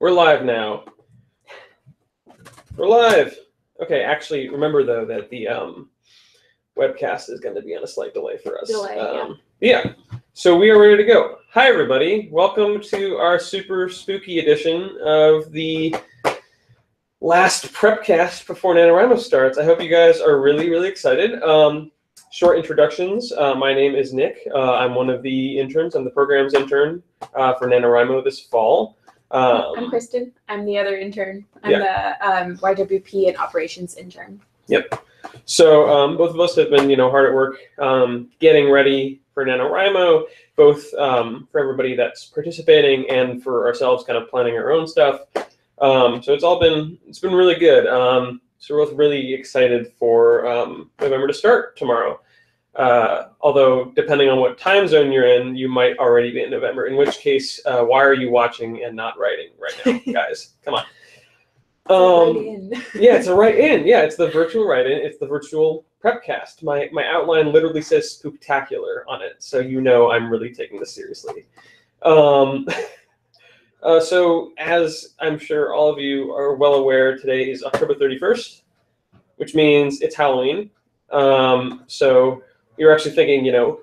We're live now. We're live. Okay, actually, remember though that the webcast is going to be on a slight delay for us. Yeah. So we are ready to go. Hi, everybody. Welcome to our super spooky edition of the last prepcast before NaNoWriMo starts. I hope you guys are really, really excited. Short introductions. My name is Nick. I'm one of the interns. I'm the program's intern for NaNoWriMo this fall. I'm Kristen. I'm the other intern. I'm the YWP and operations intern. Yep. So both of us have been, hard at work getting ready for NaNoWriMo, both for everybody that's participating and for ourselves, kind of planning our own stuff. So it's been really good. So we're both really excited for November to start tomorrow. Although depending on what time zone you're in, you might already be in November. In which case, why are you watching and not writing right now, guys? Come on. Yeah, it's a write-in. Yeah, it's the virtual write-in. It's the virtual prepcast. My outline literally says spooktacular on it, so I'm really taking this seriously. So as I'm sure all of you are well aware, today is October 31st, which means it's Halloween. So you're actually thinking, how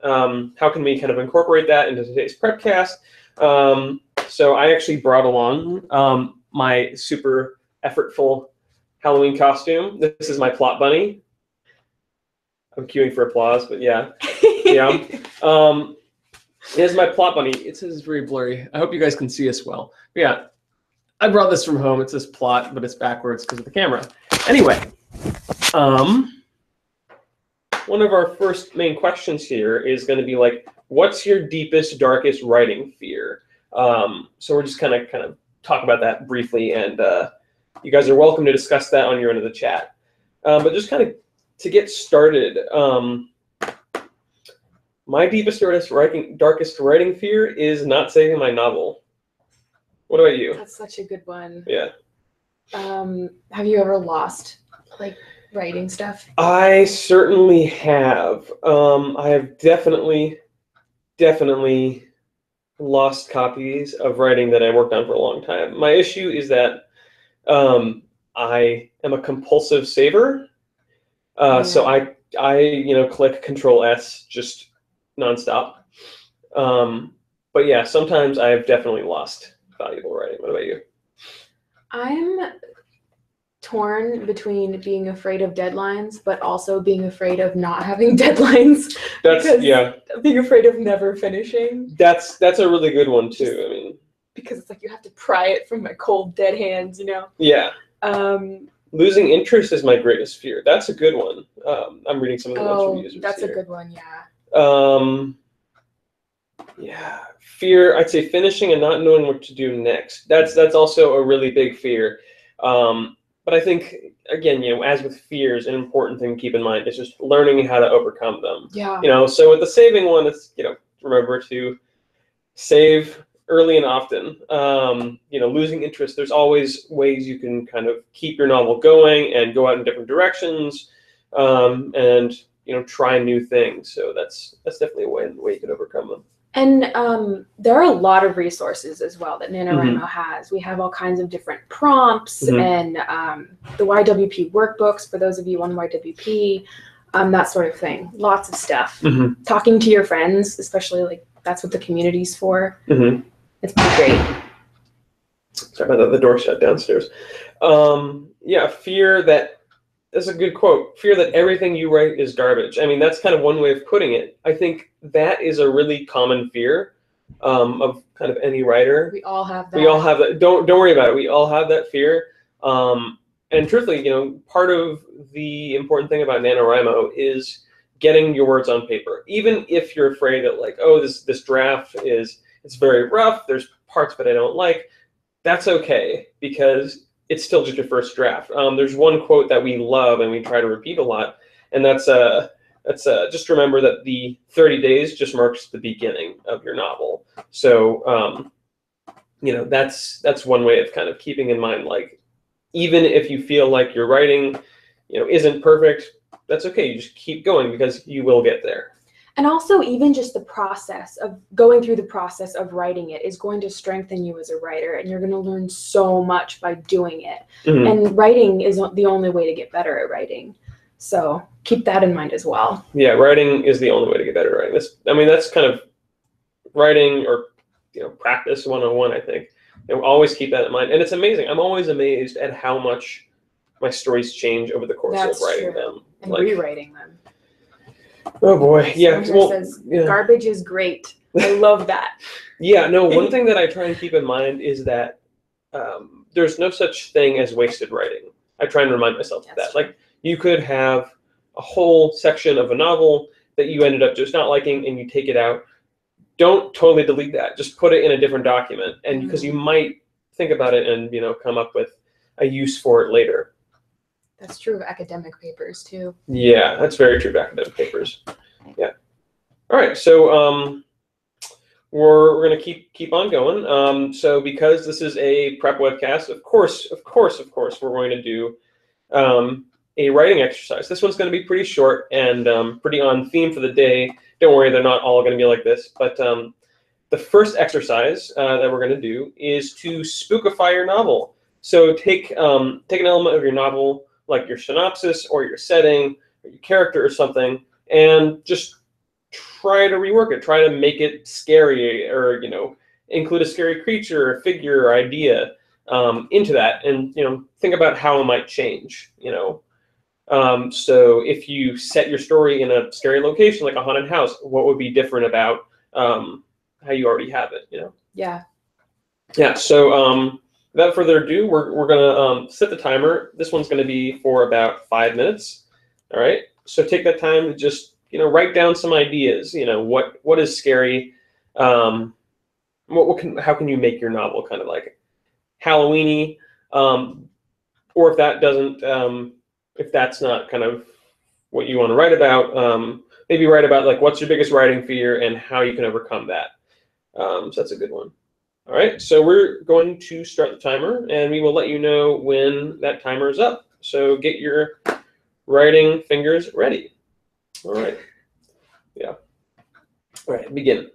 can we kind of incorporate that into today's prepcast? So I actually brought along my super effortful Halloween costume. This is my plot bunny. I'm queuing for applause, but yeah. Here's my plot bunny. It says very blurry. I hope you guys can see us well. But yeah, I brought this from home. It says plot, but it's backwards because of the camera. Anyway, one of our first main questions here is going to be like, what's your deepest, darkest writing fear? So we're just kind of talk about that briefly, and you guys are welcome to discuss that on your end of the chat. But just kind of to get started, my deepest, darkest writing fear is not saving my novel. What about you? That's such a good one. Yeah. Have you ever lost, writing stuff? I certainly have. I have definitely lost copies of writing that I worked on for a long time. My issue is that I am a compulsive saver. So I click Control S just nonstop. But yeah, sometimes I've definitely lost valuable writing. What about you? I'm torn between being afraid of deadlines, but also being afraid of not having deadlines. Being afraid of never finishing. That's a really good one too. Because it's like you have to pry it from my cold, dead hands, Yeah. Losing interest is my greatest fear. That's a good one. I'm reading some of the ones from users. That's here. A good one, yeah. Yeah, fear. I'd say finishing and not knowing what to do next. That's also a really big fear. But I think, again, as with fears, an important thing to keep in mind is just learning how to overcome them. Yeah. So with the saving one, it's, remember to save early and often. Losing interest, there's always ways you can kind of keep your novel going and go out in different directions, and, try new things. So that's definitely a way you can overcome them. And there are a lot of resources as well that NaNoWriMo has. We have all kinds of different prompts and the YWP workbooks for those of you on YWP, that sort of thing. Lots of stuff. Talking to your friends, especially that's what the community's for. It's pretty great. Sorry about that. The door shut downstairs. Yeah, fear that. That's a good quote. Fear that everything you write is garbage. That's kind of one way of putting it. I think that is a really common fear of kind of any writer. We all have that. We all have that. Don't worry about it. We all have that fear. And truthfully, part of the important thing about NaNoWriMo is getting your words on paper. Even if you're afraid that this draft it's very rough. There's parts that I don't like. That's okay, because it's still just your first draft. There's one quote that we love and we try to repeat a lot, and that's just remember that the 30 days just marks the beginning of your novel. So that's one way of kind of keeping in mind, even if you feel like your writing isn't perfect, that's okay. You just keep going because you will get there. And also, even just the process of going through the process of writing it is going to strengthen you as a writer, and you're going to learn so much by doing it. And writing is the only way to get better at writing. So keep that in mind as well. Yeah, writing is the only way to get better at writing. That's kind of writing, or practice 101, I think. And always keep that in mind. And it's amazing. I'm always amazed at how much my stories change over the course of writing them. And rewriting them. Oh boy, yeah. Well, says, garbage is great. I love that. Yeah, no, one thing that I try and keep in mind is that there's no such thing as wasted writing. I try and remind myself of that. Like, you could have a whole section of a novel that you ended up just not liking, and you take it out. Don't totally delete that. Just put it in a different document, and because you might think about it and come up with a use for it later. That's true of academic papers too. Yeah, that's very true of academic papers. Yeah. All right, so we're gonna keep on going. So because this is a prep webcast, of course, we're going to do a writing exercise. This one's going to be pretty short and pretty on theme for the day. Don't worry, they're not all going to be like this. But the first exercise that we're going to do is to spookify your novel. So take an element of your novel, like your synopsis or your setting or your character or something, and just try to rework it. Try to make it scary, or include a scary creature or figure or idea into that, and think about how it might change. So if you set your story in a scary location, like a haunted house, what would be different about how you already have it? Yeah. Yeah. So without further ado, we're gonna set the timer. This one's gonna be for about 5 minutes. All right. So take that time to just write down some ideas. What is scary? How can you make your novel kind of like Halloween-y? Or if that doesn't, if that's not kind of what you want to write about, maybe write about like what's your biggest writing fear and how you can overcome that. So that's a good one. All right, so we're going to start the timer, and we will let you know when that timer is up. So get your writing fingers ready. All right. Yeah. All right, begin.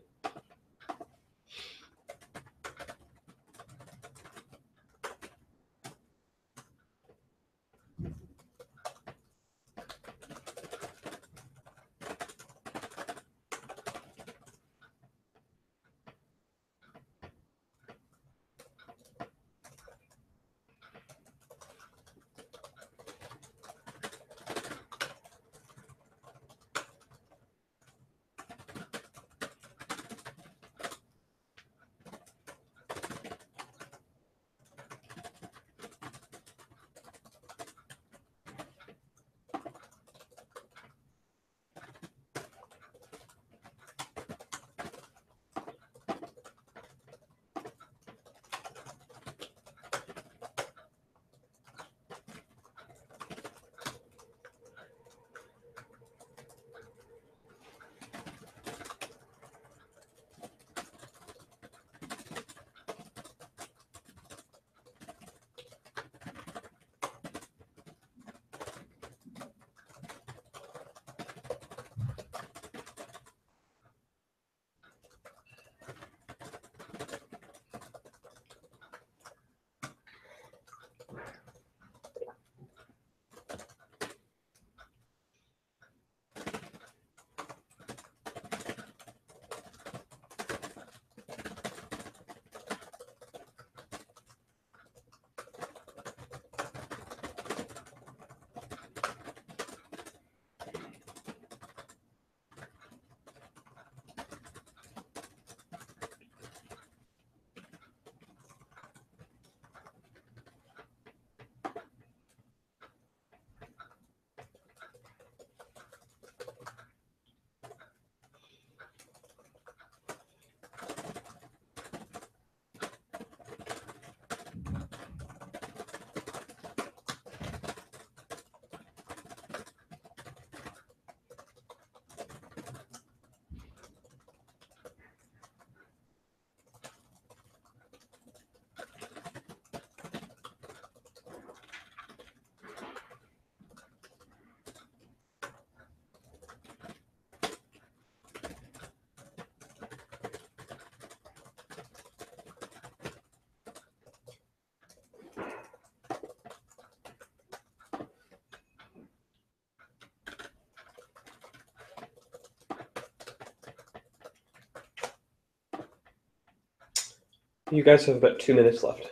You guys have about 2 minutes left.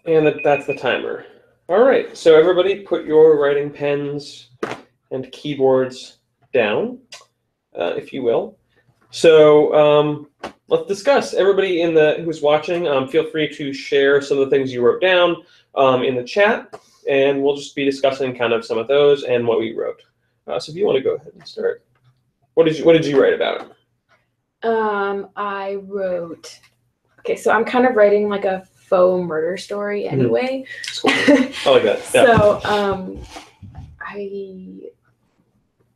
And that's the timer. All right, so everybody put your writing pens and keyboards down, if you will. So let's discuss. Everybody who's watching, feel free to share some of the things you wrote down in the chat, and we'll just be discussing kind of some of those and what we wrote. So if you want to go ahead and start. What did you write about? I wrote. Okay, so I'm kind of writing like a faux murder story anyway. Cool. I like that. Yeah. So I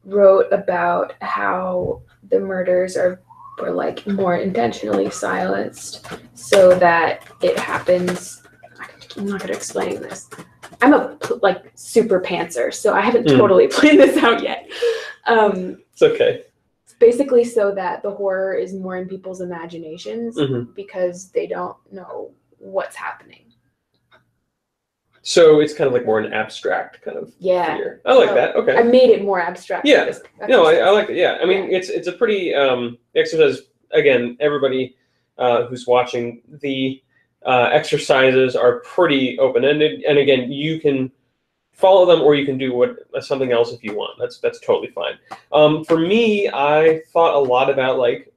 wrote about how the murders were like more intentionally silenced so that it happens. I'm not going to explain this. I'm a like super pantser, so I haven't totally planned this out yet. It's okay. Basically so that the horror is more in people's imaginations because they don't know what's happening. So it's kind of like more an abstract kind of fear. I like that. Okay. I made it more abstract. Yeah. No, I like it. Yeah. I mean, it's a pretty exercise. Again, everybody who's watching, the exercises are pretty open-ended, and again, you can follow them or you can do something else if you want. That's totally fine. For me, I thought a lot about like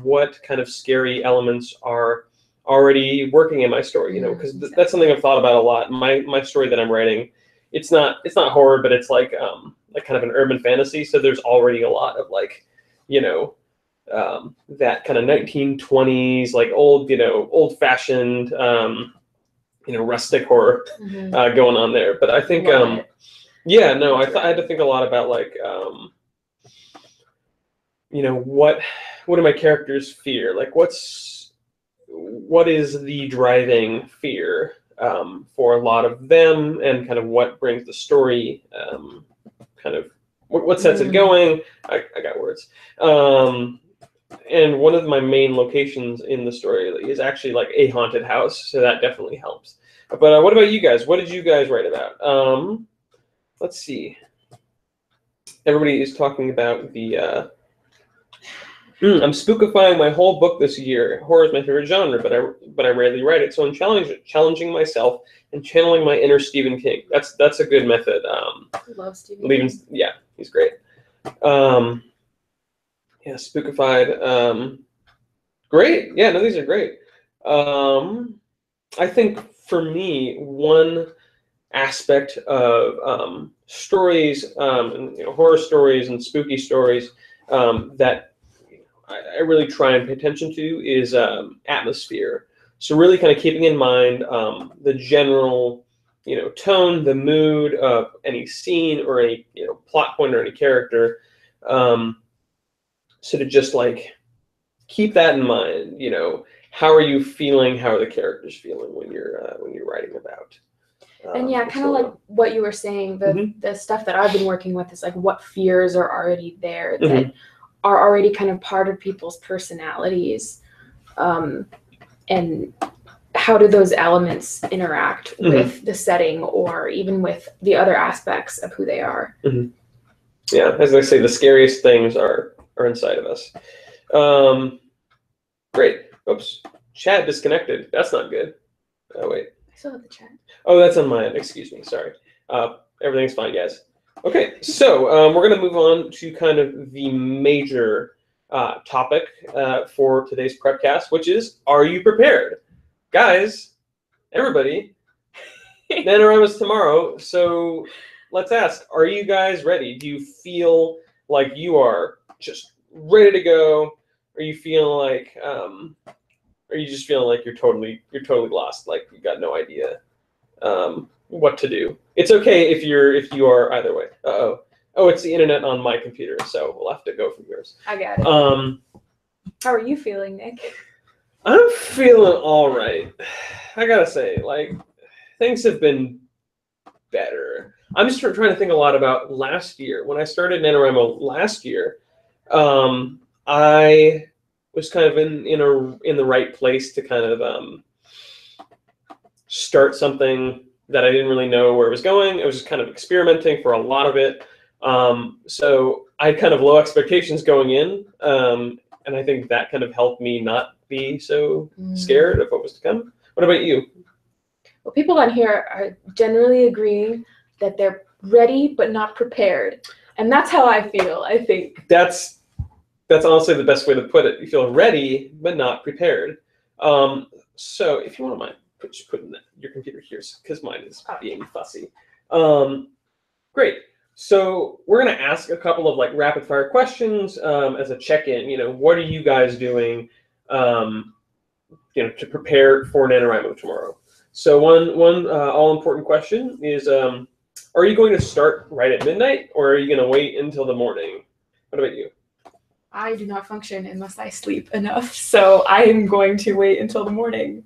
what kind of scary elements are already working in my story, you know, because that's something I've thought about a lot. My story that I'm writing, it's not horror, but it's like kind of an urban fantasy. So there's already a lot of like, you know, that kind of 1920s, like old-fashioned, rustic horror going on there. But I think, I had to think a lot about like, what do my characters fear? Like, what is the driving fear for a lot of them, and kind of what brings the story, kind of what sets it going. I got words. And one of my main locations in the story is actually like a haunted house, so that definitely helps. But what about you guys? What did you guys write about? Let's see. Everybody is talking about the I'm spookifying my whole book this year. Horror is my favorite genre, but I rarely write it. So I'm challenging myself and channeling my inner Stephen King. That's a good method. I love Stephen King. Yeah, he's great. Yeah, spookified. Great. Yeah, no, these are great. I think for me, one aspect of stories, and, horror stories and spooky stories that I really try and pay attention to is atmosphere. So really kind of keeping in mind the general, tone, the mood of any scene or any, plot point or any character. So to just like keep that in mind, how are you feeling? How are the characters feeling when you're writing about? And yeah, kind of like what you were saying, the stuff that I've been working with is like what fears are already there that are already kind of part of people's personalities, and how do those elements interact with the setting or even with the other aspects of who they are. Yeah, as I say, the scariest things are inside of us. Great. Oops. Chat disconnected. That's not good. Oh, wait. I still have the chat. Oh, that's on my end. Excuse me. Sorry. Everything's fine, guys. Okay, so we're going to move on to kind of the major topic for today's prepcast, which is, are you prepared? Guys, everybody, NaNoWriMo's tomorrow, so let's ask, are you guys ready? Do you feel like you are just ready to go? Are you feeling like, are you just feeling like you're totally lost, like you got no idea what to do? It's okay if you are either way. Oh, it's the internet on my computer, so we'll have to go from yours. I got it. How are you feeling, Nick? I'm feeling all right. I gotta say, like, things have been better. I'm just trying to think a lot about last year. When I started NaNoWriMo last year, I was kind of in the right place to kind of start something that I didn't really know where it was going. I was just kind of experimenting for a lot of it. So I had kind of low expectations going in, and I think that kind of helped me not be so scared of what was to come. What about you? Well, people on here are generally agreeing that they're ready but not prepared, and that's how I feel. I think that's honestly the best way to put it. You feel ready but not prepared. So if you won't mind putting your computer here, because mine is being fussy. Great. So we're going to ask a couple of like rapid fire questions as a check-in. What are you guys doing to prepare for NaNoWriMo tomorrow? So one all-important question is, are you going to start right at midnight, or are you going to wait until the morning? What about you? I do not function unless I sleep enough, so I am going to wait until the morning.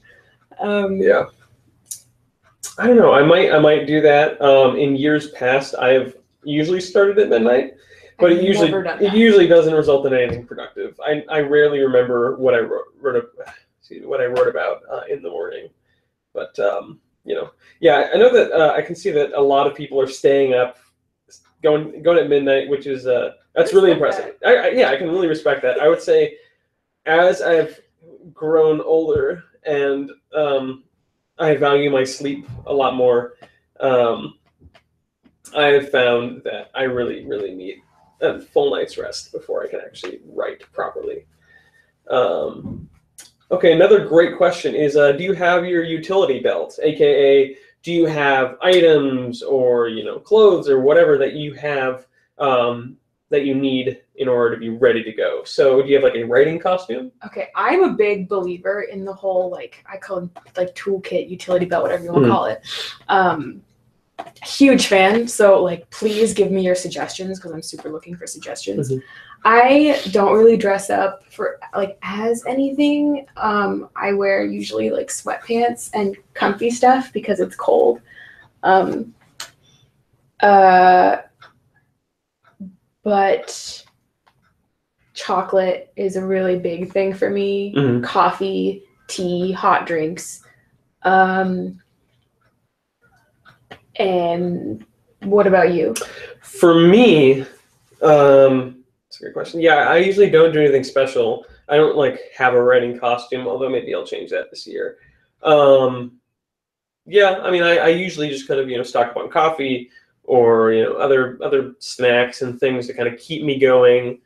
Yeah. I don't know. I might do that. In years past, I have usually started at midnight, but it usually doesn't result in anything productive. I rarely remember what I wrote about in the morning. But yeah, I know that I can see that a lot of people are staying up, going at midnight, which is that's really impressive. I can really respect that. I would say, as I've grown older and I value my sleep a lot more, I have found that I really, really need a full night's rest before I can actually write properly. Okay, another great question is, do you have your utility belt? AKA, do you have items or clothes or whatever that you have that you need in order to be ready to go? So do you have like a writing costume? Okay, I'm a big believer in the whole, like, I call it like toolkit, utility belt, whatever you want to call it. Huge fan. So like, please give me your suggestions, because I'm super looking for suggestions. I don't really dress up for like as anything. I wear usually like sweatpants and comfy stuff because it's cold. But chocolate is a really big thing for me. Coffee, tea, hot drinks. And what about you? For me, that's a great question. Yeah, I usually don't do anything special. I don't like have a writing costume, although maybe I'll change that this year. Yeah, I mean, I usually just kind of stock up on coffee or other snacks and things to kind of keep me going.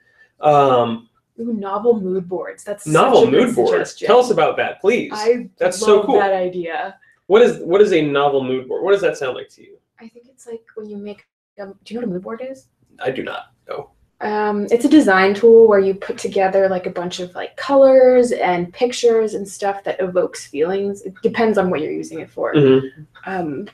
Ooh, novel mood boards. That's novel such a mood good boards. suggestion. Tell us about that, please. That's so cool. That idea. What is a novel mood board? What does that sound like to you? I think it's like when you make Do you know what a mood board is? I do not know. It's a design tool where you put together like a bunch of like colors and pictures and stuff that evokes feelings. It depends on what you're using it for. And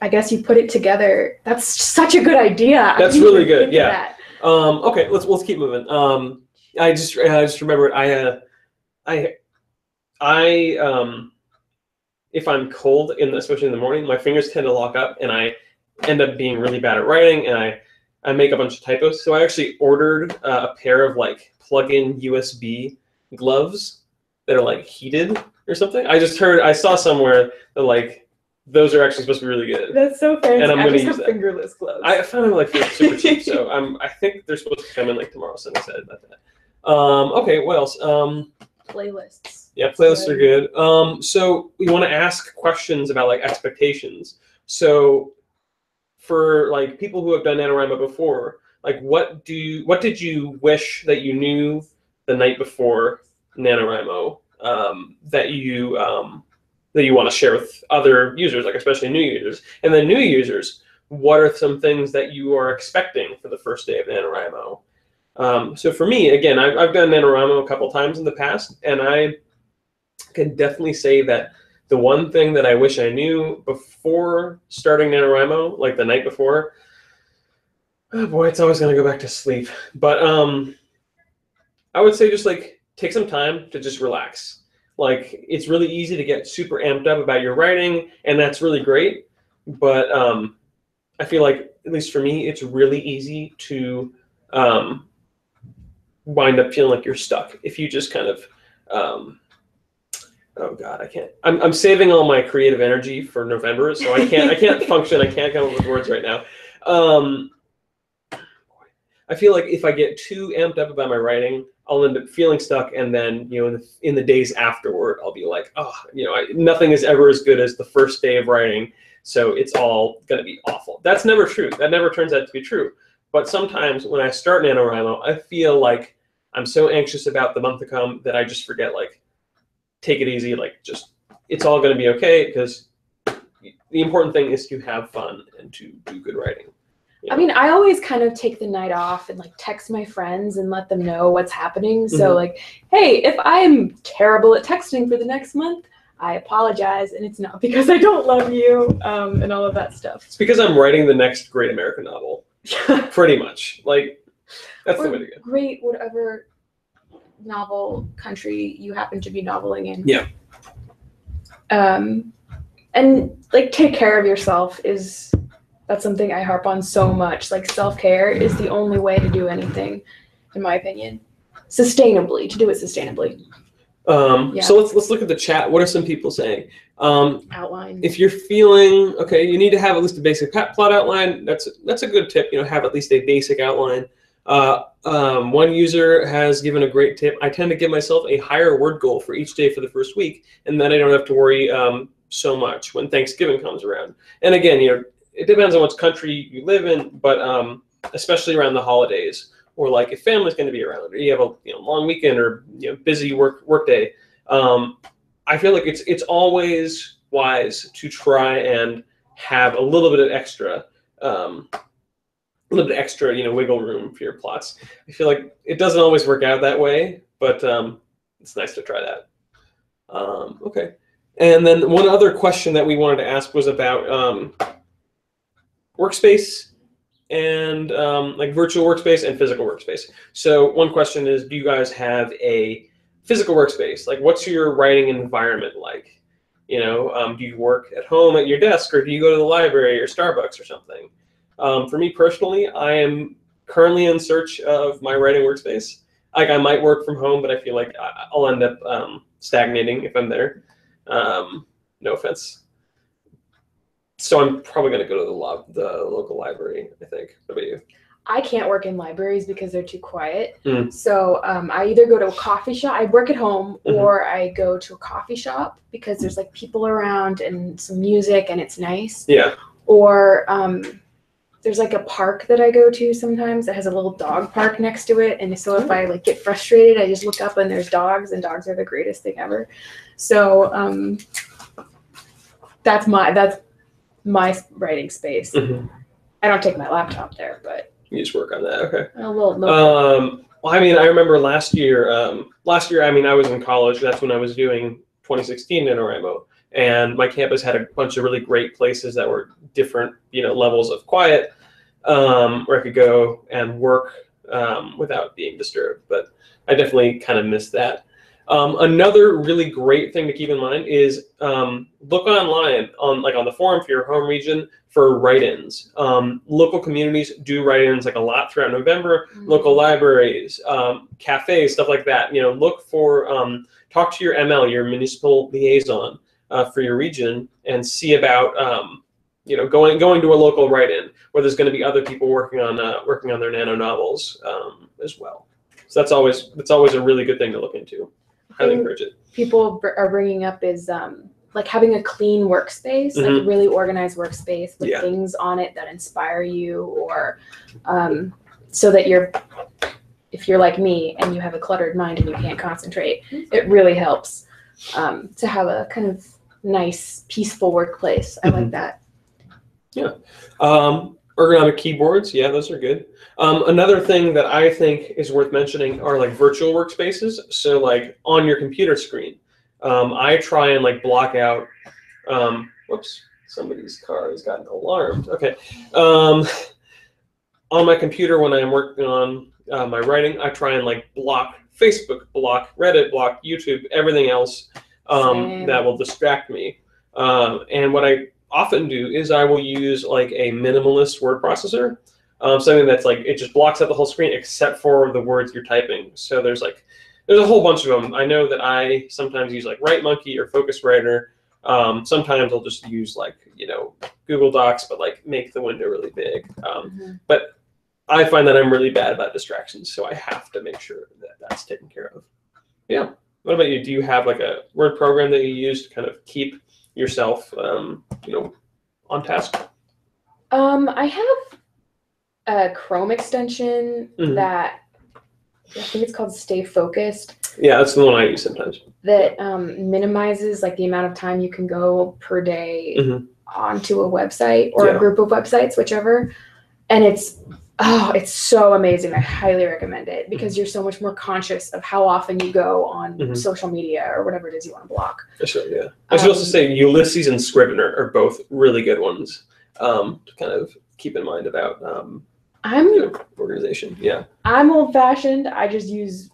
I guess you put it together. That's such a good idea. That's really good. Yeah. Okay, let's keep moving. I just remembered if I'm cold, especially in the morning, my fingers tend to lock up, and I end up being really bad at writing, and I make a bunch of typos. So I actually ordered a pair of like plug-in USB gloves that are like heated or something. I saw somewhere that like those are actually supposed to be really good. That's so fancy. And I'm going to use that. Fingerless gloves. I found them like super cheap, so I think they're supposed to come in like tomorrow. So I'm excited about that. Okay, what else? Playlists. Yeah, playlists are good. So we want to ask questions about like expectations. So for like people who have done NaNoWriMo before, like what did you wish that you knew the night before NaNoWriMo that you want to share with other users, like especially new users? And then new users, what are some things that you are expecting for the first day of NaNoWriMo? So for me, again, I've done NaNoWriMo a couple times in the past, and I can definitely say that the one thing that I wish I knew before starting NaNoWriMo, like the night before, oh boy, it's always going to go back to sleep. But I would say just like take some time to just relax. Like it's really easy to get super amped up about your writing, and that's really great. But I feel like, at least for me, it's really easy to wind up feeling like you're stuck if you just kind of oh God, I can't. I'm saving all my creative energy for November, so I can't function. I can't come up with words right now. I feel like if I get too amped up about my writing, I'll end up feeling stuck, and then in the days afterward, I'll be like, oh, nothing is ever as good as the first day of writing, so it's all gonna be awful. That's never true. That never turns out to be true. But sometimes when I start NaNoWriMo, I feel like I'm so anxious about the month to come that I just forget, like, take it easy, like just it's all going to be okay, because the important thing is to have fun and to do good writing. I mean, I always kind of take the night off and like text my friends and let them know what's happening. So like, hey, if I'm terrible at texting for the next month, I apologize, and it's not because I don't love you and all of that stuff. It's because I'm writing the next great American novel, pretty much. Like that's the way to go. Great, whatever novel country you happen to be noveling in. Yeah. And like take care of yourself that's something I harp on so much. Like self-care is the only way to do anything, in my opinion. To do it sustainably. So let's look at the chat. What are some people saying? Outline. If you're feeling okay, you need to have at least a basic plot outline. That's a good tip. Have at least a basic outline. One user has given a great tip. I tend to give myself a higher word goal for each day for the first week, and then I don't have to worry so much when Thanksgiving comes around. And again, it depends on which country you live in, but especially around the holidays, or like if family's going to be around, or you have a long weekend, or busy work day. I feel like it's always wise to try and have a little bit of extra. Wiggle room for your plots. I feel like it doesn't always work out that way, but it's nice to try that. Okay. And then one other question that we wanted to ask was about workspace and like virtual workspace and physical workspace. So one question is, do you guys have a physical workspace? Like, what's your writing environment like? Do you work at home at your desk, or do you go to the library or Starbucks or something? For me personally, I am currently in search of my writing workspace. Like, I might work from home, but I feel like I'll end up stagnating if I'm there. No offense. So I'm probably going to go to the local library, I think. What about you? I can't work in libraries because they're too quiet. So I either go to a coffee shop. I work at home, or I go to a coffee shop because there's like people around and some music and it's nice. Yeah. Or there's like a park that I go to sometimes that has a little dog park next to it. And so if I like get frustrated, I just look up and there's dogs, and dogs are the greatest thing ever. So that's my writing space. I don't take my laptop there, but you just work on that. Okay. a little Well, I mean, I remember last year. I mean, I was in college. That's when I was doing 2016 NaNoWriMo, and my campus had a bunch of really great places that were different, levels of quiet, where I could go and work without being disturbed. But I definitely kind of missed that. Another really great thing to keep in mind is look online on the forum for your home region for write-ins. Local communities do write-ins like a lot throughout November. Local libraries, cafes, stuff like that. Look for talk to your ML, your municipal liaison for your region, and see about going to a local write-in where there's going to be other people working on their nano novels as well. So that's always a really good thing to look into. Highly encourage it. People are bringing up is like having a clean workspace, like a really organized workspace with things on it that inspire you, or so that if you're like me and you have a cluttered mind and you can't concentrate, it really helps to have a kind of nice, peaceful workplace. I like that. Yeah. Ergonomic keyboards, yeah, those are good. Another thing that I think is worth mentioning are like virtual workspaces. So like on your computer screen, I try and like block out. Whoops, somebody's car has gotten alarmed. Okay. On my computer when I'm working on my writing, I try and like block Facebook, block Reddit, block YouTube, everything else that will distract me. And what I often do is I will use like a minimalist word processor, something that's like it just blocks out the whole screen except for the words you're typing. So there's a whole bunch of them. I know that I sometimes use like WriteMonkey or Focuswriter. Sometimes I'll just use like Google Docs, but like make the window really big. But I find that I'm really bad about distractions, so I have to make sure that that's taken care of. Yeah. What about you? Do you have like a word program that you use to kind of keep yourself, on task? I have a Chrome extension that I think it's called Stay Focused. Yeah, that's the one I use sometimes. That minimizes like the amount of time you can go per day onto a website or a group of websites, whichever. And it's so amazing. I highly recommend it because you're so much more conscious of how often you go on social media or whatever it is you want to block. Sure, yeah. I should also say Ulysses and Scrivener are both really good ones to kind of keep in mind about organization. Yeah. I'm old-fashioned. I just use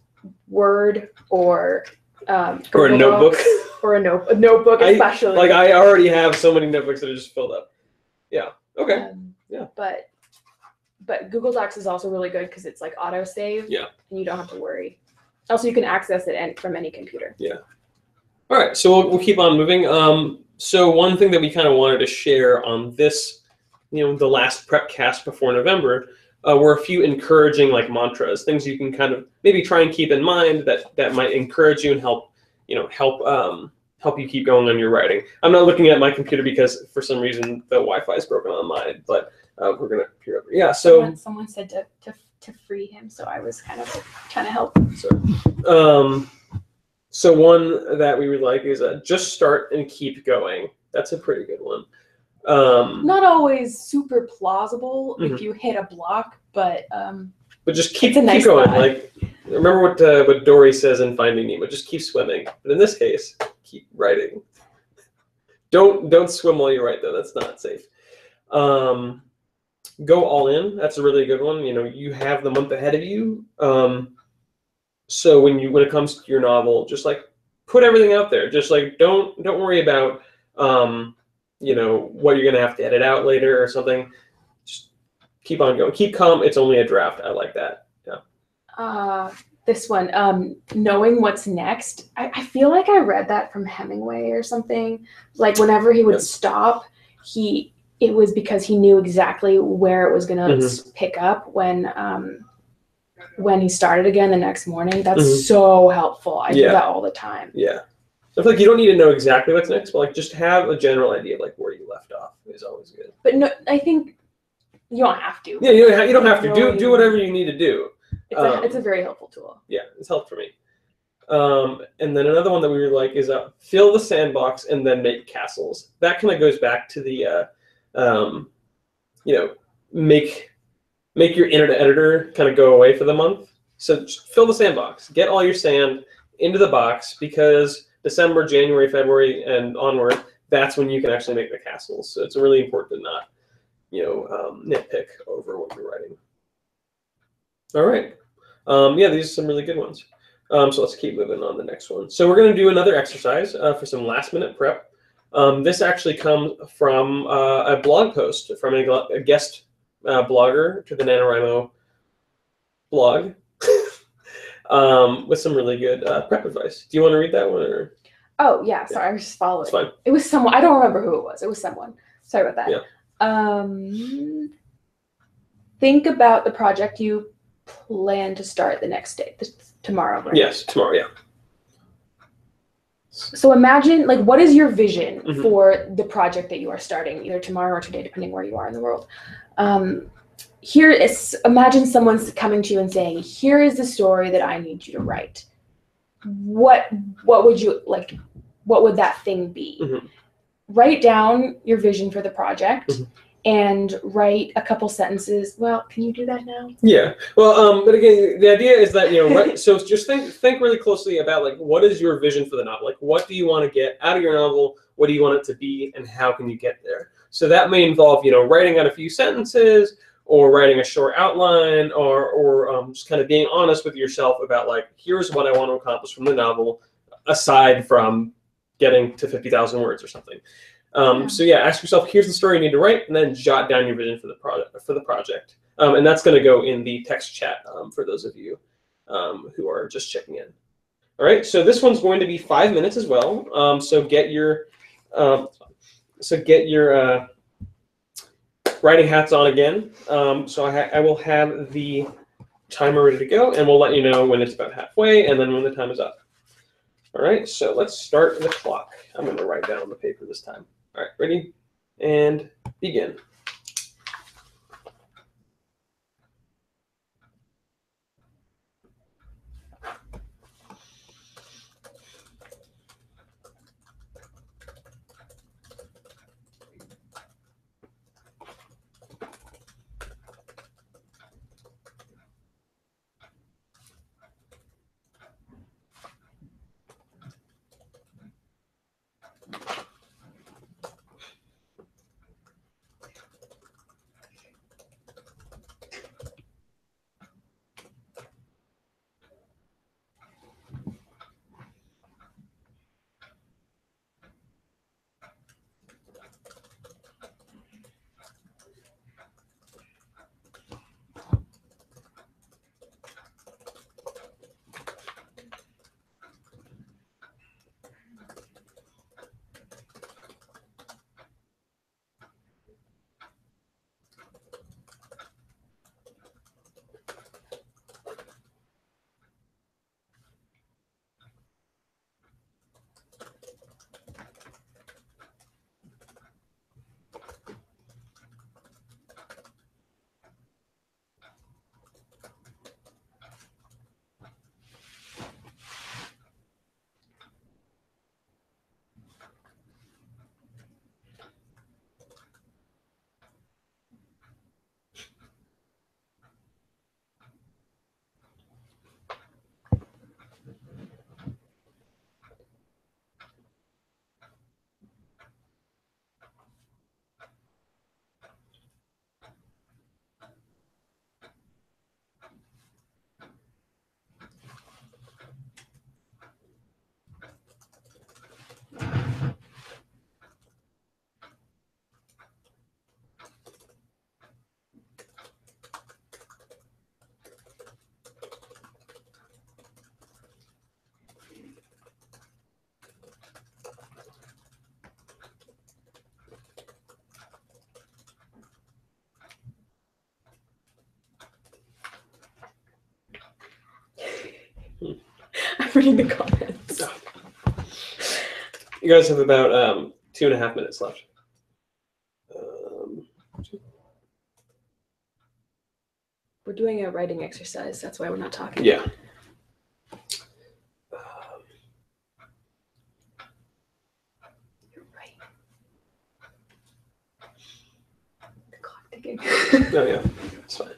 Word or a notebook. Or a notebook especially. I already have so many notebooks that are just filled up. Yeah. Okay. But Google Docs is also really good because it's like auto-save. Yeah. And you don't have to worry. Also, you can access it from any computer. Yeah. All right. So we'll keep on moving. So one thing that we kind of wanted to share on this, the last prep cast before November, were a few encouraging like mantras, things you can kind of maybe try and keep in mind that might encourage you and help you keep going on your writing. I'm not looking at my computer because for some reason the Wi-Fi is broken on mine, but we're gonna peer over. Yeah. So someone said to free him, so I was kind of trying to help. So one that we would like is just start and keep going. That's a pretty good one. Not always super plausible if you hit a block, but just keep going. Like remember what Dory says in Finding Nemo. Just keep swimming. But in this case, keep writing. Don't swim while you write though. That's not safe. Go all in. That's a really good one. You have the month ahead of you. So when it comes to your novel, just like put everything out there. Just like don't worry about what you're gonna have to edit out later or something. Just keep on going. Keep calm. It's only a draft. I like that. Yeah. This one, knowing what's next. I feel like I read that from Hemingway or something. Like whenever he would stop, it was because he knew exactly where it was gonna pick up when he started again the next morning. That's so helpful. I do that all the time. Yeah. So I feel like you don't need to know exactly what's next, but like just have a general idea of like where you left off is always good. But no, I think you don't have to. Yeah, you don't have to do whatever you need to do. It's a very helpful tool. Yeah, it's helped for me. And then another one that we really like is fill the sandbox and then make castles. That kind of goes back to the you know, make your internet editor kind of go away for the month. So just fill the sandbox. Get all your sand into the box, because December, January, February, and onward, that's when you can actually make the castles. So it's really important to not, nitpick over what you're writing. All right. Yeah, these are some really good ones. So let's keep moving on to the next one. So we're going to do another exercise for some last-minute prep. This actually comes from a blog post from a guest blogger to the NaNoWriMo blog with some really good prep advice. Do you want to read that one? Or? Oh, yeah. Sorry, I was just following. It's fine. It was someone. I don't remember who it was. It was someone. Sorry about that. Yeah. Think about the project you plan to start the next day, tomorrow, right? Yes, tomorrow, yeah. So imagine, like, what is your vision for the project that you are starting, either tomorrow or today, depending where you are in the world. Here is, imagine someone's coming to you and saying, here is the story that I need you to write. What would you, like, what would that thing be? Write down your vision for the project. And write a couple sentences. Well, can you do that now? Yeah. Well, but again, the idea is that, so just think really closely about, like, what is your vision for the novel? Like, what do you want to get out of your novel? What do you want it to be, and how can you get there? So that may involve, writing out a few sentences, or writing a short outline, or just kind of being honest with yourself about, like, here's what I want to accomplish from the novel, aside from getting to 50,000 words or something. So yeah, ask yourself, here's the story you need to write, and then jot down your vision for the project. And that's going to go in the text chat for those of you who are just checking in. All right, so this one's going to be 5 minutes as well. So get your writing hats on again. So I will have the timer ready to go, and we'll let you know when it's about halfway, and then when the time is up. All right, so let's start the clock. I'm going to write down on the paper this time. All right, ready? And begin. I'm reading the comments. You guys have about 2.5 minutes left. We're doing a writing exercise. That's why we're not talking. Yeah. You're right. Oh yeah, it's fine.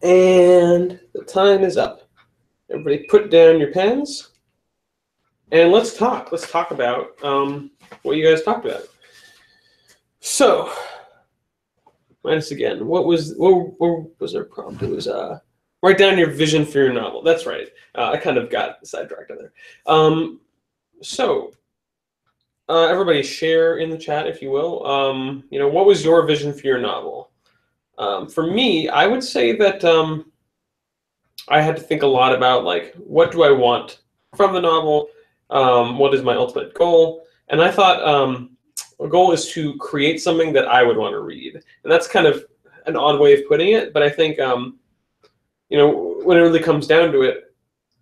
And the time is up. Everybody put down your pens. And let's talk. Let's talk about what you guys talked about. So, minus again, what was our prompt? It was write down your vision for your novel. That's right. I kind of got sidetracked there. Everybody share in the chat, if you will. What was your vision for your novel? For me, I would say that I had to think a lot about, like, what do I want from the novel? What is my ultimate goal? And I thought a goal is to create something that I would want to read. And that's kind of an odd way of putting it, but I think, when it really comes down to it,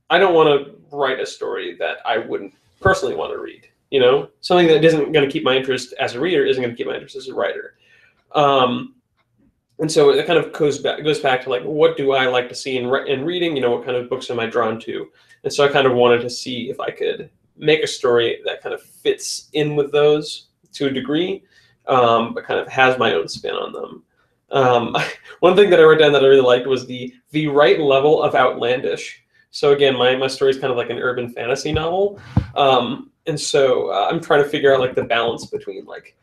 I don't want to write a story that I wouldn't personally want to read. Something that isn't going to keep my interest as a reader isn't going to keep my interest as a writer. And so it kind of goes back to, like, what do I like to see in reading? What kind of books am I drawn to? And so I kind of wanted to see if I could make a story that kind of fits in with those to a degree, but kind of has my own spin on them. One thing that I wrote down that I really liked was the right level of outlandish. So again, my story is kind of like an urban fantasy novel, and so I'm trying to figure out, like, the balance between, like,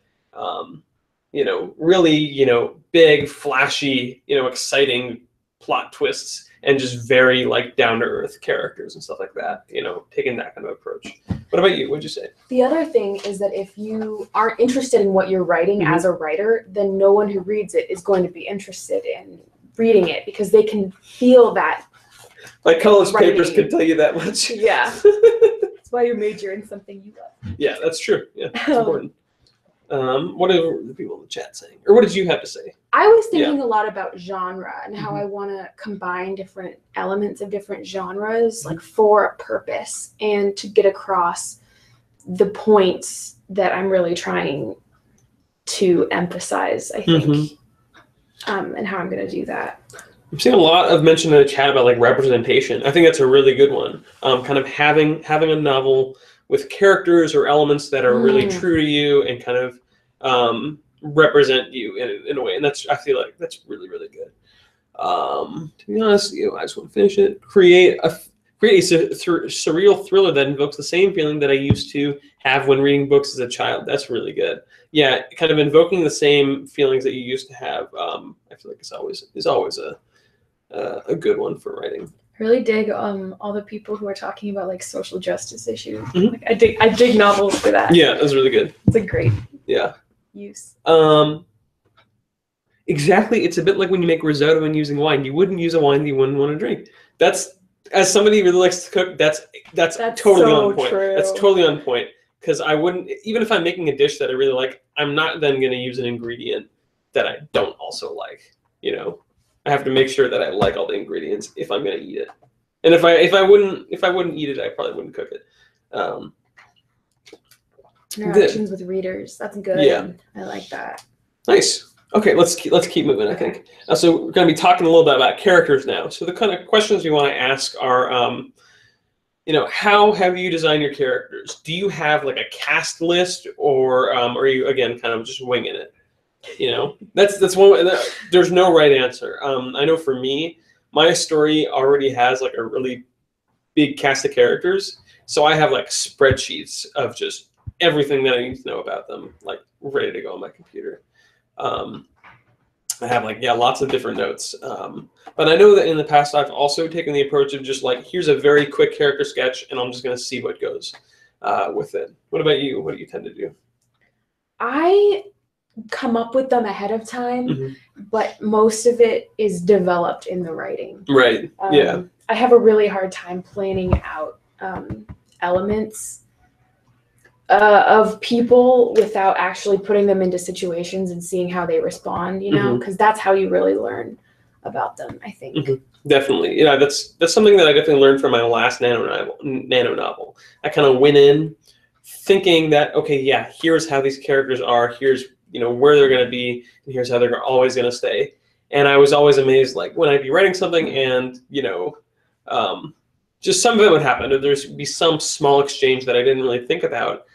really, big, flashy, exciting plot twists and just very, like, down-to-earth characters and stuff like that, taking that kind of approach. What about you? What'd you say? The other thing is that if you aren't interested in what you're writing as a writer, then no one who reads it is going to be interested in reading it because they can feel that. Like, college papers could tell you that much. Yeah. That's why you major in something you love. Yeah, that's true. Yeah, it's important. What are the people in the chat saying? Or what did you have to say? I was thinking a lot about genre and how I want to combine different elements of different genres, like, for a purpose and to get across the points that I'm really trying to emphasize, I think, and how I'm going to do that. I'm seeing a lot of mention in the chat about, like, representation. I think that's a really good one. Kind of having a novel with characters or elements that are really true to you and kind of represent you in a way. And I feel like that's really, really good. To be honest, I just want to finish it. Create a surreal thriller that invokes the same feeling that I used to have when reading books as a child. That's really good. Yeah, kind of invoking the same feelings that you used to have. I feel like is always a good one for writing. I really dig all the people who are talking about like social justice issues. Like, I dig novels for that. Yeah, that's really good. It's a great use. Exactly. It's a bit like when you make risotto and using wine. You wouldn't use a wine that you wouldn't want to drink. That's, as somebody who really likes to cook, that's totally so on point. true. That's totally on point. Because I wouldn't, even if I'm making a dish that I really like, I'm not then going to use an ingredient that I don't also like. You know, I have to make sure that I like all the ingredients if I'm going to eat it. And if I wouldn't eat it, I probably wouldn't cook it. Interactions with readers. That's good. Yeah, I like that. Nice. Okay, let's keep moving. I think. So we're going to be talking a little bit about characters now. So the kind of questions we want to ask are, you know, how have you designed your characters? Do you have like a cast list, or are you again kind of just winging it? You know, that's one. There's no right answer. I know for me, my story already has like a really big cast of characters, so I have like spreadsheets of just everything that I need to know about them, like ready to go on my computer. I have like lots of different notes. But I know that in the past I've also taken the approach of just like, here's a very quick character sketch, and I'm just going to see what goes with it. What about you? What do you tend to do? I come up with them ahead of time, but most of it is developed in the writing. Right. Yeah. I have a really hard time planning out elements of people without actually putting them into situations and seeing how they respond, you know, because that's how you really learn about them, I think. Definitely. Yeah, that's something that I definitely learned from my last nano novel. I kind of went in thinking that, okay, yeah, here's how these characters are, here's, you know, where they're going to be, and here's how they're always going to stay. And I was always amazed, like, when I'd be writing something and, you know, just some of it would happen. There'd be some small exchange that I didn't really think about.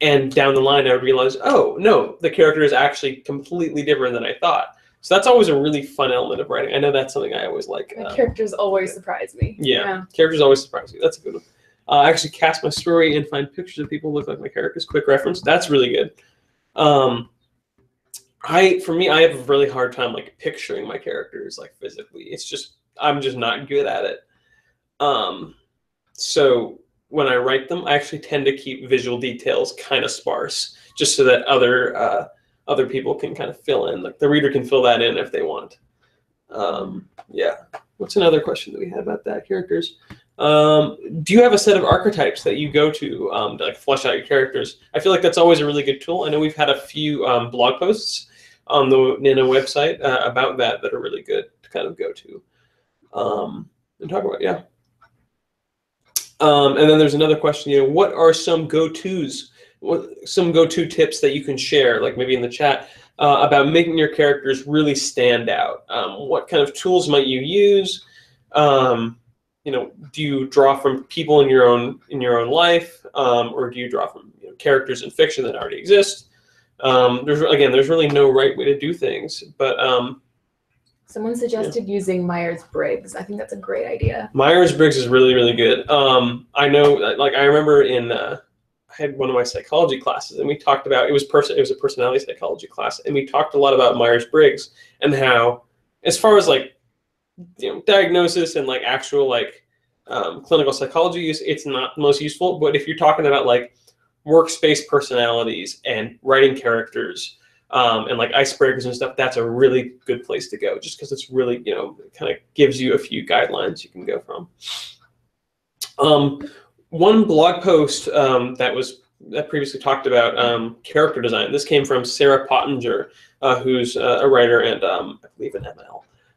And down the line, I would realize, oh, no, the character is actually completely different than I thought. So that's always a really fun element of writing. I know that's something I always like. Characters always surprise me. Yeah, characters always surprise me. That's a good one. I actually cast my story and find pictures of people who look like my characters. Quick reference. That's really good. For me, I have a really hard time like picturing my characters like physically. It's just, I'm just not good at it. So when I write them, I actually tend to keep visual details kind of sparse, just so that other people can kind of fill in. Like the reader can fill that in if they want. Yeah. What's another question that we had about that? Characters. Do you have a set of archetypes that you go to like flesh out your characters? I feel like that's always a really good tool. I know we've had a few blog posts on the Nano website about that are really good to kind of go to and talk about. Yeah. And then there's another question, you know, what are some go-tos, some go-to tips that you can share, like maybe in the chat, about making your characters really stand out? What kind of tools might you use? You know, do you draw from people in your own life, or do you draw from characters in fiction that already exist? There's really no right way to do things, but someone suggested using Myers-Briggs. I think that's a great idea. Myers-Briggs is really, really good. I know, like I remember I had one of my psychology classes, and we talked about, it was a personality psychology class, and we talked a lot about Myers-Briggs and how, as far as like, you know, diagnosis and like actual like clinical psychology use, it's not the most useful. But if you're talking about like workspace personalities and writing characters and like icebreakers and stuff, that's a really good place to go, just because it's really, you know, kind of gives you a few guidelines you can go from. One blog post that previously talked about character design. This came from Sarah Pottinger, who's a writer and I believe an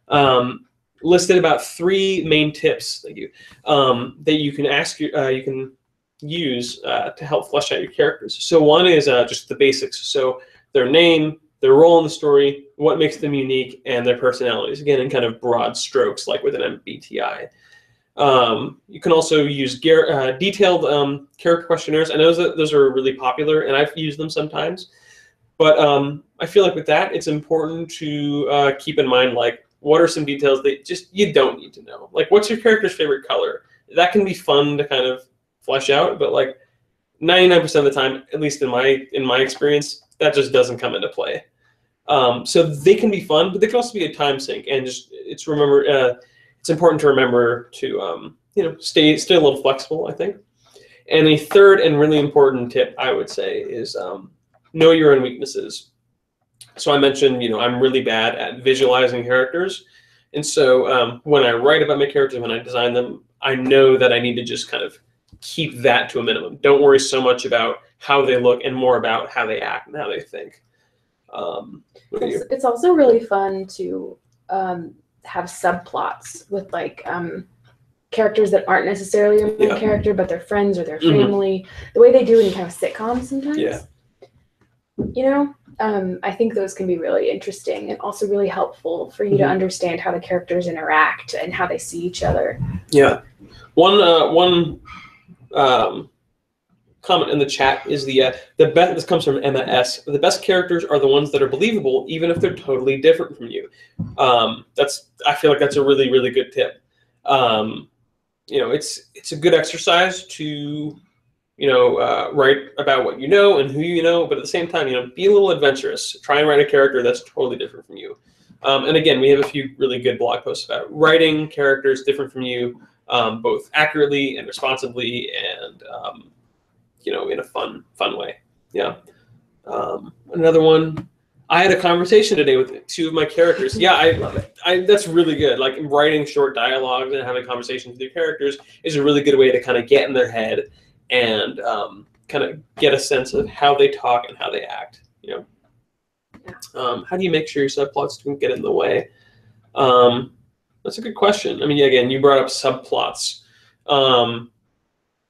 ML. Listed about 3 main tips that you can use to help flesh out your characters. So one is just the basics. So their name, their role in the story, what makes them unique, and their personalities. Again, in kind of broad strokes, like with an MBTI. You can also use detailed character questionnaires. I know that those are really popular, and I've used them sometimes. But I feel like with that, it's important to keep in mind, like, what are some details that just you don't need to know? Like, what's your character's favorite color? That can be fun to kind of flesh out, but like 99% of the time, at least in my experience, that just doesn't come into play. So they can be fun, but they can also be a time sink. And just remember, it's important to remember to stay a little flexible, I think. And a third and really important tip, I would say, is know your own weaknesses. So I mentioned, I'm really bad at visualizing characters. And so when I write about my characters, when I design them, I know that I need to just kind of keep that to a minimum. Don't worry so much about how they look and more about how they act and how they think. It's also really fun to have subplots with like characters that aren't necessarily your main character, but their friends or their family. The way they do in kind of sitcoms sometimes. Yeah. I think those can be really interesting and also really helpful for you to understand how the characters interact and how they see each other. Yeah. One comment in the chat is the best. This comes from Emma S. The best characters are the ones that are believable, even if they're totally different from you. I feel like that's a really, really good tip. It's a good exercise to write about what you know and who you know, but at the same time, be a little adventurous. Try and write a character that's totally different from you. And again, we have a few really good blog posts about writing characters different from you, both accurately and responsibly, and in a fun way. Yeah. Another one. I had a conversation today with 2 of my characters. Yeah, I love it. That's really good. Like writing short dialogues and having conversations with your characters is a really good way to kind of get in their head and kind of get a sense of how they talk and how they act. How do you make sure your subplots don't get in the way? That's a good question. I mean, again, you brought up subplots.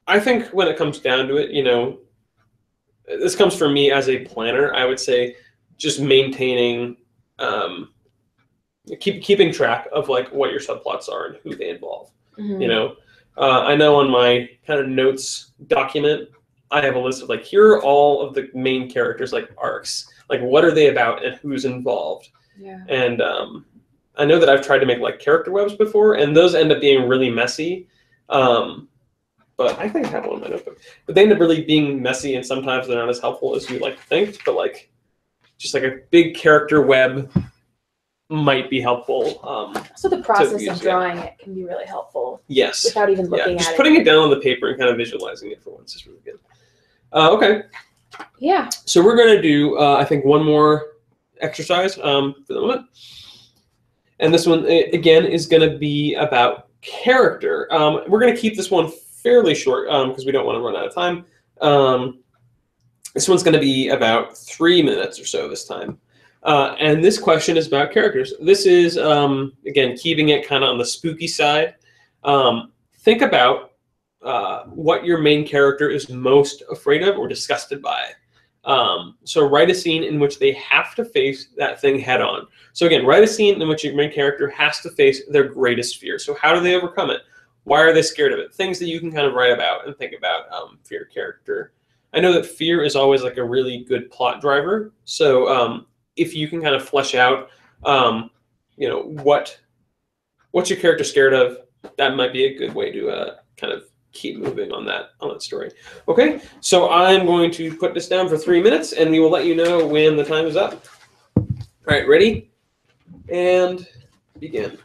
I think when it comes down to it, this comes from me as a planner. I would say just maintaining, keeping track of like what your subplots are and who they involve. I know on my kind of notes document, I have a list of like, here are all of the main characters, like arcs, like what are they about and who's involved. Yeah. And I know that I've tried to make like character webs before, and those end up being really messy. But I think I have one in my notebook. But they end up really being messy, and sometimes they're not as helpful as you like to think. But like, just like a big character web might be helpful. So the process of drawing it can be really helpful. Yes. Without even looking at it. Just putting it down on the paper and kind of visualizing it for once is really good. Okay. Yeah. So we're going to do, I think, one more exercise for the moment. And this one, again, is going to be about character. We're going to keep this one fairly short because we don't want to run out of time. This one's going to be about 3 minutes or so this time. And this question is about characters. This is, again, keeping it kind of on the spooky side. Think about what your main character is most afraid of or disgusted by. So write a scene in which they have to face that thing head on. So again, write a scene in which your main character has to face their greatest fear. So how do they overcome it? Why are they scared of it? Things that you can kind of write about and think about for your character. I know that fear is always like a really good plot driver. So if you can kind of flesh out, what's your character scared of, that might be a good way to kind of keep moving on that story. Okay, so I'm going to put this down for 3 minutes, and we will let you know when the time is up. All right, ready? And begin.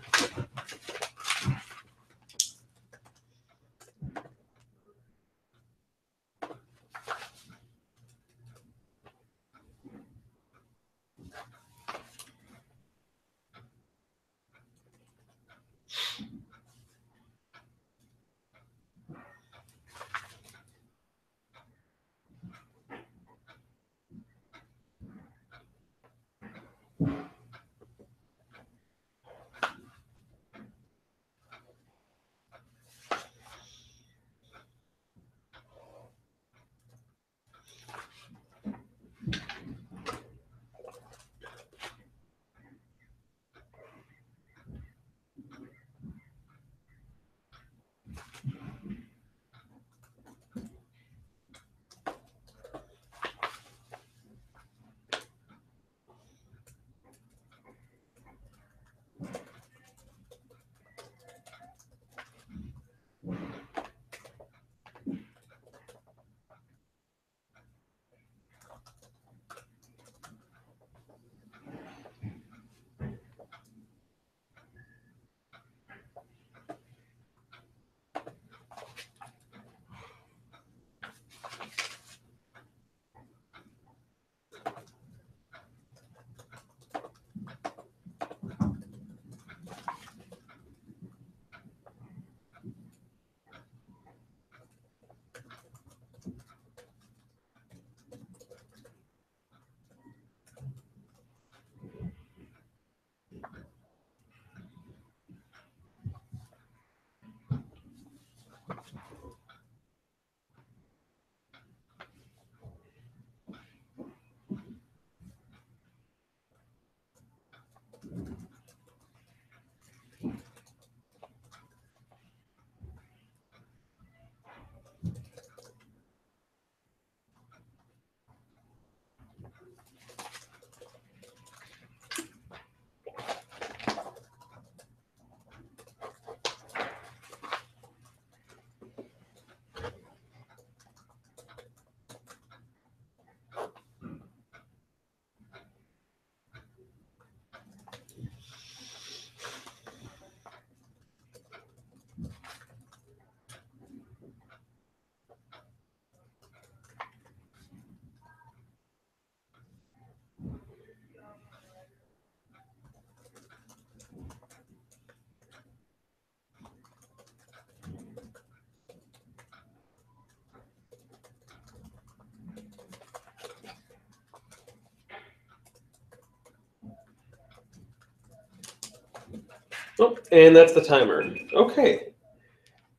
Oh, and that's the timer. Okay.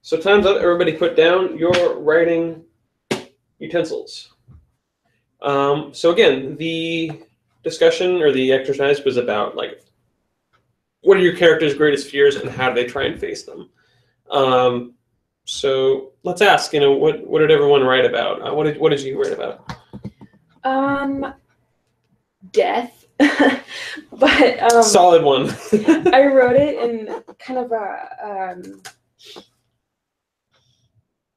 So time's up. Everybody put down your writing utensils. So again, the discussion or the exercise was about like, what are your character's greatest fears and how do they try and face them? So let's ask, what did everyone write about? What did you write about? Death. But solid one. I wrote it in kind of a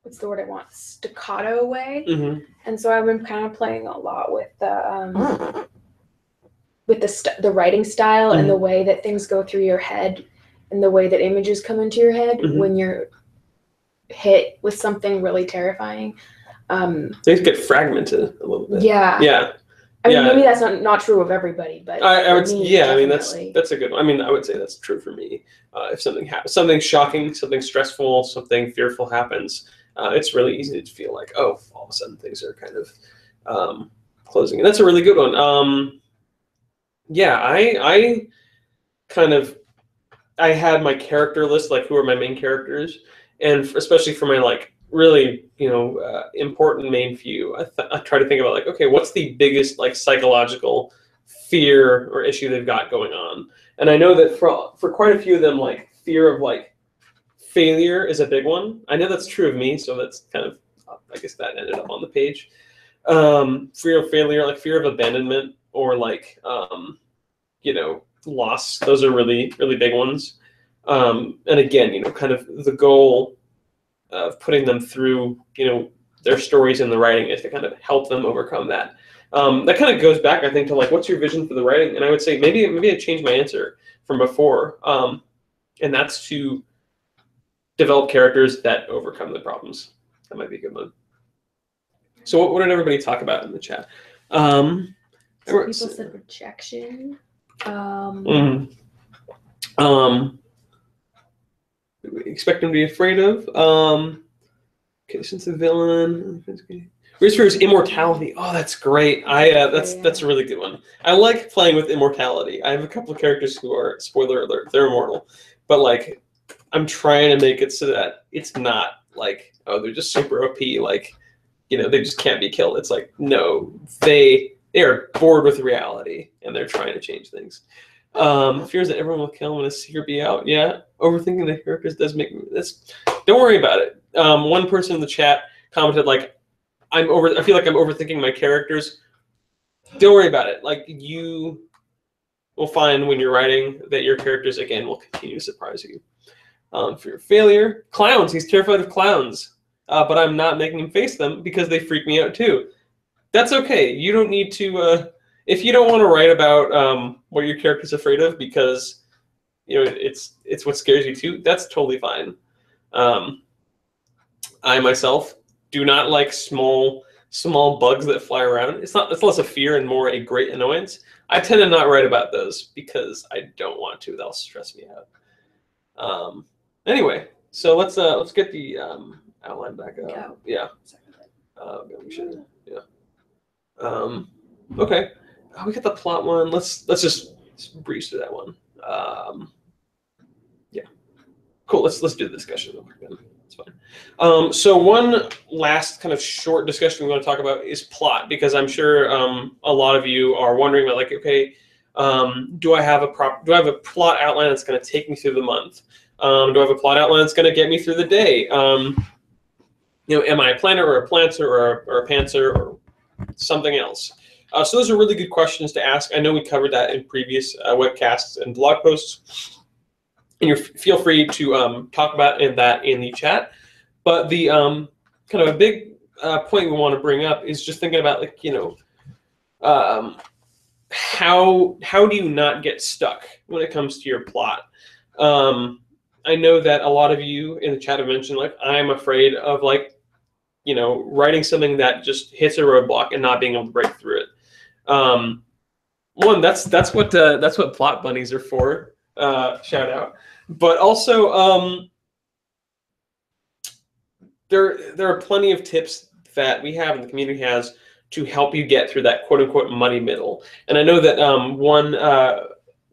what's the word I want? Staccato way. Mm-hmm. And so I've been kind of playing a lot with the writing style and the way that things go through your head and the way that images come into your head when you're hit with something really terrifying. Things get fragmented a little bit. Yeah. Yeah. I mean, maybe that's not true of everybody, but I would. Yeah, definitely. I mean that's a good one. I mean, I would say that's true for me. If something happens, something shocking, something stressful, something fearful happens, it's really easy to feel like, oh, all of a sudden things are kind of closing. And that's a really good one. Yeah, I had my character list, like who are my main characters, and especially for my like really important main few, I try to think about like, okay, what's the biggest like psychological fear or issue they've got going on? And I know that for quite a few of them, like fear of like failure is a big one. I know that's true of me, so that's kind of, I guess that ended up on the page. Fear of failure, like fear of abandonment, or like loss. Those are really, really big ones. And again, kind of the goal of putting them through, their stories in the writing is to kind of help them overcome that. That kind of goes back, I think, to like, what's your vision for the writing? And I would say maybe I changed my answer from before, and that's to develop characters that overcome the problems. That might be a good one. So what did everybody talk about in the chat? People said rejection. Expect them to be afraid of. Okay, since the villain. Greatest fear is immortality. Oh, that's great. That's a really good one. I like playing with immortality. I have a couple of characters who are, spoiler alert, they're immortal, but like I'm trying to make it so that it's not like, oh, they're just super OP, like they just can't be killed. It's like, no, they are bored with reality and they're trying to change things. Fears that everyone will kill when a secret be out. Yeah, overthinking the characters does make me this. Don't worry about it. One person in the chat commented like, I feel like I'm overthinking my characters. Don't worry about it. Like, you will find when you're writing that your characters again will continue to surprise you. Fear of failure. Clowns. He's terrified of clowns, but I'm not making him face them because they freak me out too. That's okay. You don't need to. If you don't want to write about what your character's afraid of because it's what scares you too, that's totally fine. I myself do not like small bugs that fly around. It's less a fear and more a great annoyance. I tend to not write about those because I don't want to. That'll stress me out. Anyway, so let's get the outline back up. Yeah. Okay. We got the plot one. Let's just breeze through that one. Yeah. Cool. Let's do the discussion real quick then. That's fine. So one last kind of short discussion we want to talk about is plot, because I'm sure a lot of you are wondering about like, okay, do I have a plot outline that's going to take me through the month? Do I have a plot outline that's going to get me through the day? Am I a planner or a planter or a pantser or something else? So those are really good questions to ask. I know we covered that in previous webcasts and blog posts, and you feel free to talk about that in the chat. But the kind of a big point we want to bring up is just thinking about like how do you not get stuck when it comes to your plot? I know that a lot of you in the chat have mentioned like, I'm afraid of like writing something that just hits a roadblock and not being able to break through it. One, that's what plot bunnies are for. Shout out. But also, there are plenty of tips that we have and the community has to help you get through that quote unquote muddy middle. And I know that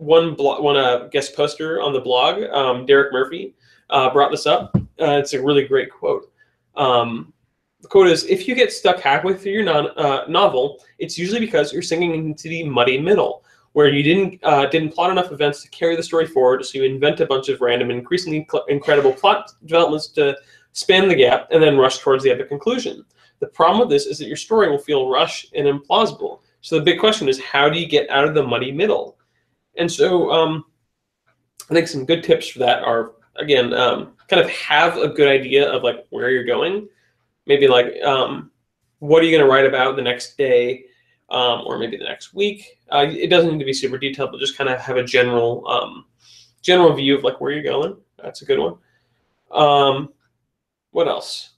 one guest poster on the blog, Derek Murphy, brought this up. It's a really great quote. The quote is, "If you get stuck halfway through your novel, it's usually because you're sinking into the muddy middle, where you didn't plot enough events to carry the story forward, so you invent a bunch of random and increasingly incredible plot developments to span the gap and then rush towards the epic conclusion. The problem with this is that your story will feel rushed and implausible. So the big question is, how do you get out of the muddy middle?" And so I think some good tips for that are, again, kind of have a good idea of like where you're going. Maybe like, what are you going to write about the next day, or maybe the next week? It doesn't need to be super detailed, but just kind of have a general view of like where you're going. That's a good one. What else?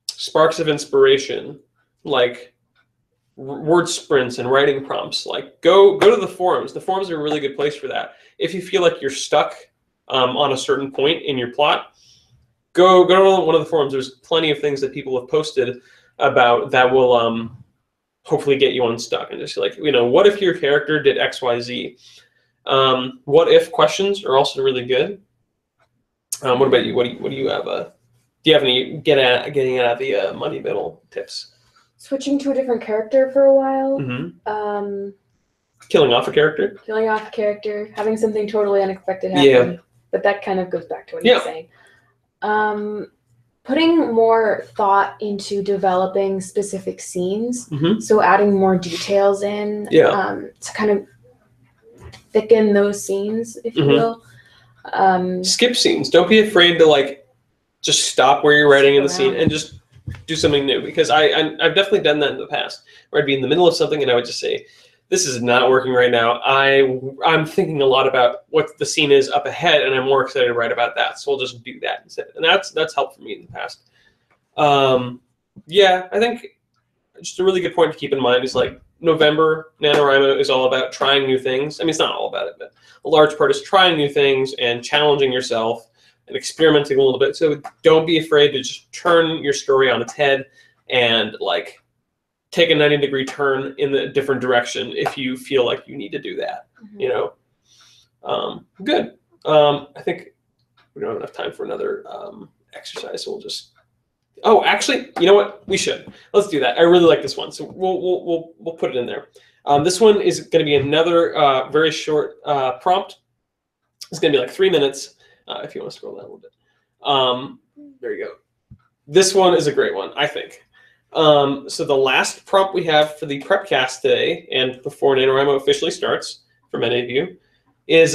Sparks of inspiration, like word sprints and writing prompts. Like go to the forums. The forums are a really good place for that. If you feel like you're stuck on a certain point in your plot, go to one of the forums. There's plenty of things that people have posted about that will hopefully get you unstuck. And just like, what if your character did X, Y, Z? What if questions are also really good. What about you? What do you have? Do you have any getting out of the muddy middle tips? Switching to a different character for a while. Mm-hmm. Killing off a character. Killing off a character. Having something totally unexpected happen. Yeah. But that kind of goes back to what you're saying. Putting more thought into developing specific scenes. Mm-hmm. So adding more details in. Yeah. To kind of thicken those scenes, if you will. Skip scenes. Don't be afraid to like just stop where you're writing in the scene and just do something new, because I've definitely done that in the past, where I'd be in the middle of something and I would just say, this is not working right now. I'm thinking a lot about what the scene is up ahead, and I'm more excited to write about that, so we'll just do that instead. And that's helped for me in the past. Yeah, I think just a really good point to keep in mind is like November, NaNoWriMo is all about trying new things. I mean, it's not all about it, but a large part is trying new things and challenging yourself and experimenting a little bit. So don't be afraid to just turn your story on its head and like take a 90-degree turn in a different direction if you feel like you need to do that. Mm-hmm. Good. I think we don't have enough time for another exercise, so we'll just. Oh, actually, you know what? We should. Let's do that. I really like this one, so we'll put it in there. This one is going to be another very short prompt. It's going to be like 3 minutes. If you want to scroll down a little bit. There you go. This one is a great one, I think. So the last prompt we have for the prepcast today, and before NaNoWriMo officially starts, for many of you, is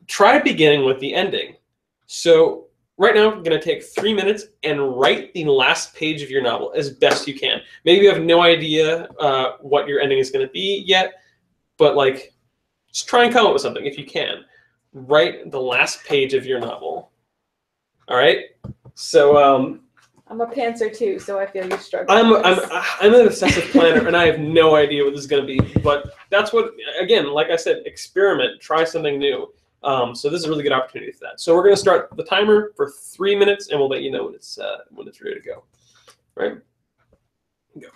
try beginning with the ending. So right now, I'm going to take 3 minutes and write the last page of your novel as best you can. Maybe you have no idea what your ending is going to be yet, but like, just try and come up with something if you can. Write the last page of your novel. All right. So I'm a pantser too, so I feel you're struggling. I'm an obsessive planner, and I have no idea what this is going to be. But that's what, again, like I said, experiment, try something new. So this is a really good opportunity for that. So we're going to start the timer for 3 minutes, and we'll let you know when it's ready to go. All right. Go.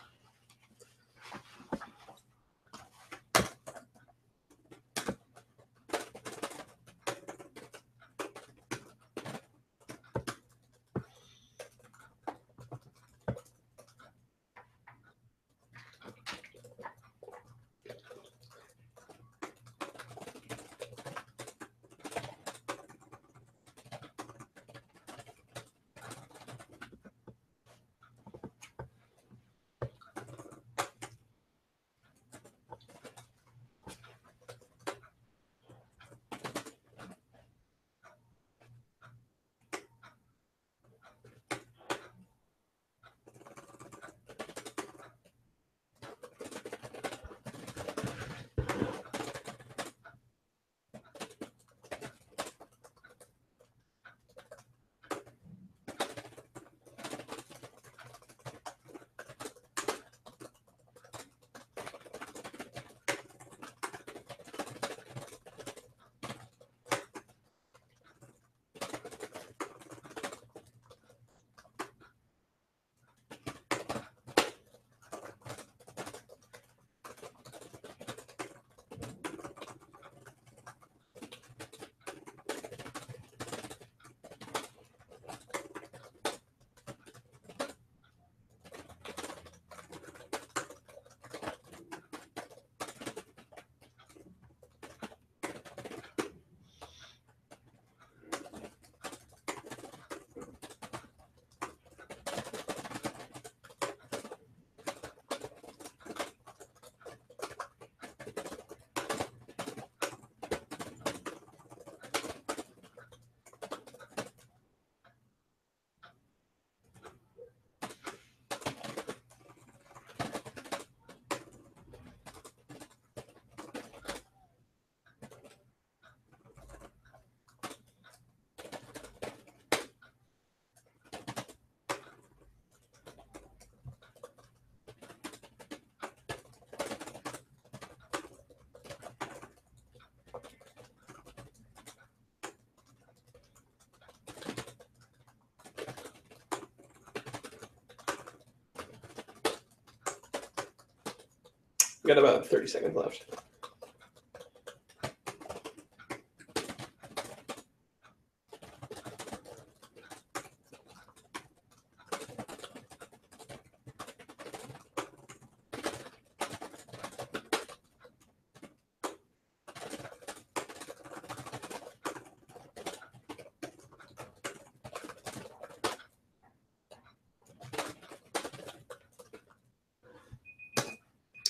Got about 30 seconds left.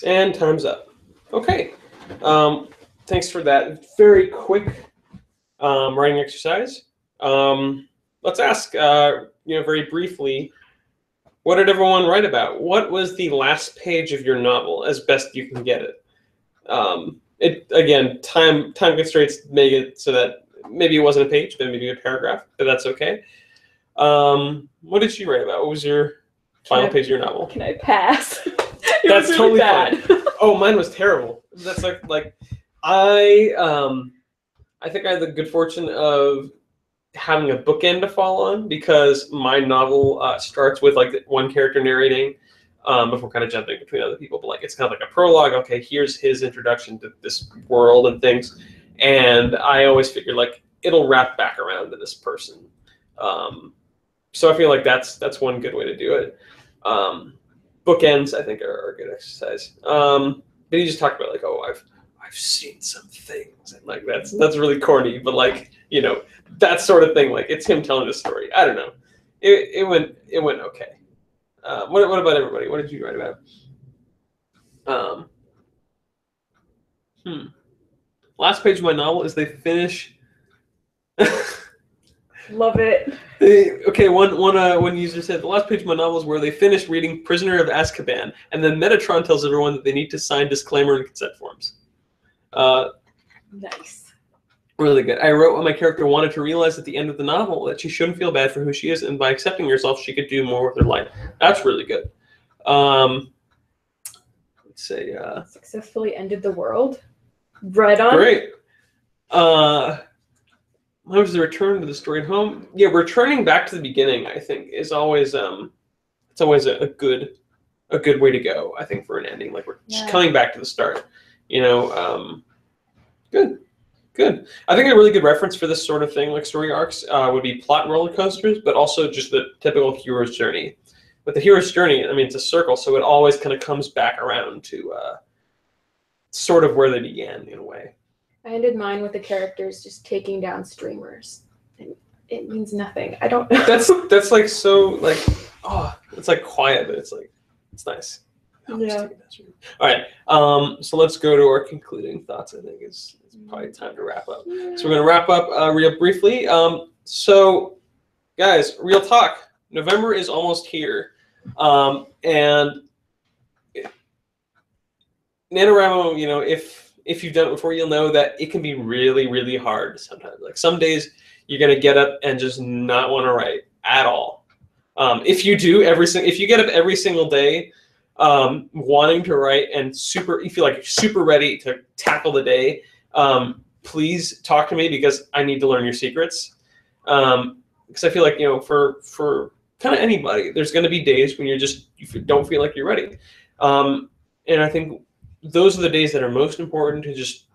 And time's up. Okay. Thanks for that very quick writing exercise. Let's ask, very briefly, what did everyone write about? What was the last page of your novel, as best you can get it? Again, time constraints make it so that maybe it wasn't a page, but maybe a paragraph, but that's okay. What did you write about? What was your final page of your novel? Can I pass? That's really totally bad. fine. Oh, mine was terrible. That's like I think I had the good fortune of having a bookend to fall on, because my novel starts with like one character narrating before kind of jumping between other people. But like it's kind of like a prologue. Okay, here's his introduction to this world and things, and I always figured like it'll wrap back around to this person. So I feel like that's one good way to do it. Bookends, I think, are a good exercise. But you just talked about like, oh, I've seen some things, and like that's really corny, but like, that sort of thing. Like it's him telling a story. I don't know. It went okay. What about everybody? What did you write about? Last page of my novel is they finish. Love it. Okay, one user said the last page of my novel is where they finish reading Prisoner of Azkaban, and then Metatron tells everyone that they need to sign disclaimer and consent forms. Nice. Really good. I wrote what my character wanted to realize at the end of the novel, that she shouldn't feel bad for who she is, and by accepting herself, she could do more with her life. That's really good. Let's say Successfully ended the world. Right on. Great. How was the return to the story at home? Yeah, returning back to the beginning, I think, is always it's always a good way to go, I think, for an ending. Like we're just coming back to the start. Good. I think a really good reference for this sort of thing, like story arcs, would be plot roller coasters, but also just the typical hero's journey. With the hero's journey, I mean, it's a circle, so it always kind of comes back around to sort of where they began, in a way. I ended mine with the characters just taking down streamers. And it means nothing. I don't know. That's like so like, oh, it's like quiet, but it's like, it's nice. Yeah. All right. So let's go to our concluding thoughts. I think it's probably time to wrap up. Yeah. So we're gonna wrap up real briefly. So guys, real talk. November is almost here, and NaNoWriMo, if you've done it before, you'll know that it can be really, really hard sometimes. Like some days you're gonna get up and just not want to write at all. If you get up every single day wanting to write and you feel like you're super ready to tackle the day, please talk to me, because I need to learn your secrets. Because I feel like, for kind of anybody, there's going to be days when you don't feel like you're ready. And I think those are the days that are most important to just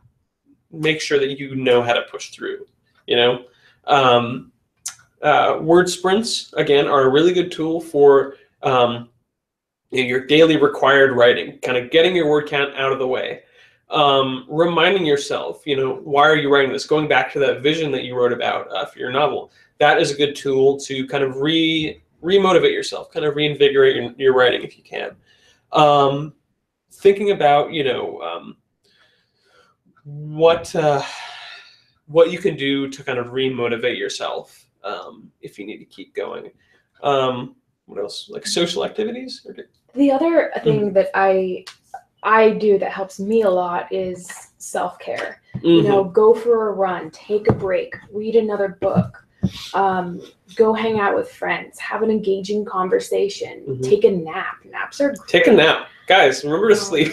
make sure that you know how to push through, Word sprints, again, are a really good tool for your daily required writing, kind of getting your word count out of the way. Reminding yourself, why are you writing this? Going back to that vision that you wrote about for your novel. That is a good tool to kind of re-motivate yourself, kind of reinvigorate your writing if you can. Thinking about, what you can do to kind of re-motivate yourself if you need to keep going. What else? Like social activities? The other thing that I do that helps me a lot is self-care. Go for a run, take a break, read another book, go hang out with friends, have an engaging conversation, take a nap. Naps are great. Take a nap. Guys, remember to sleep.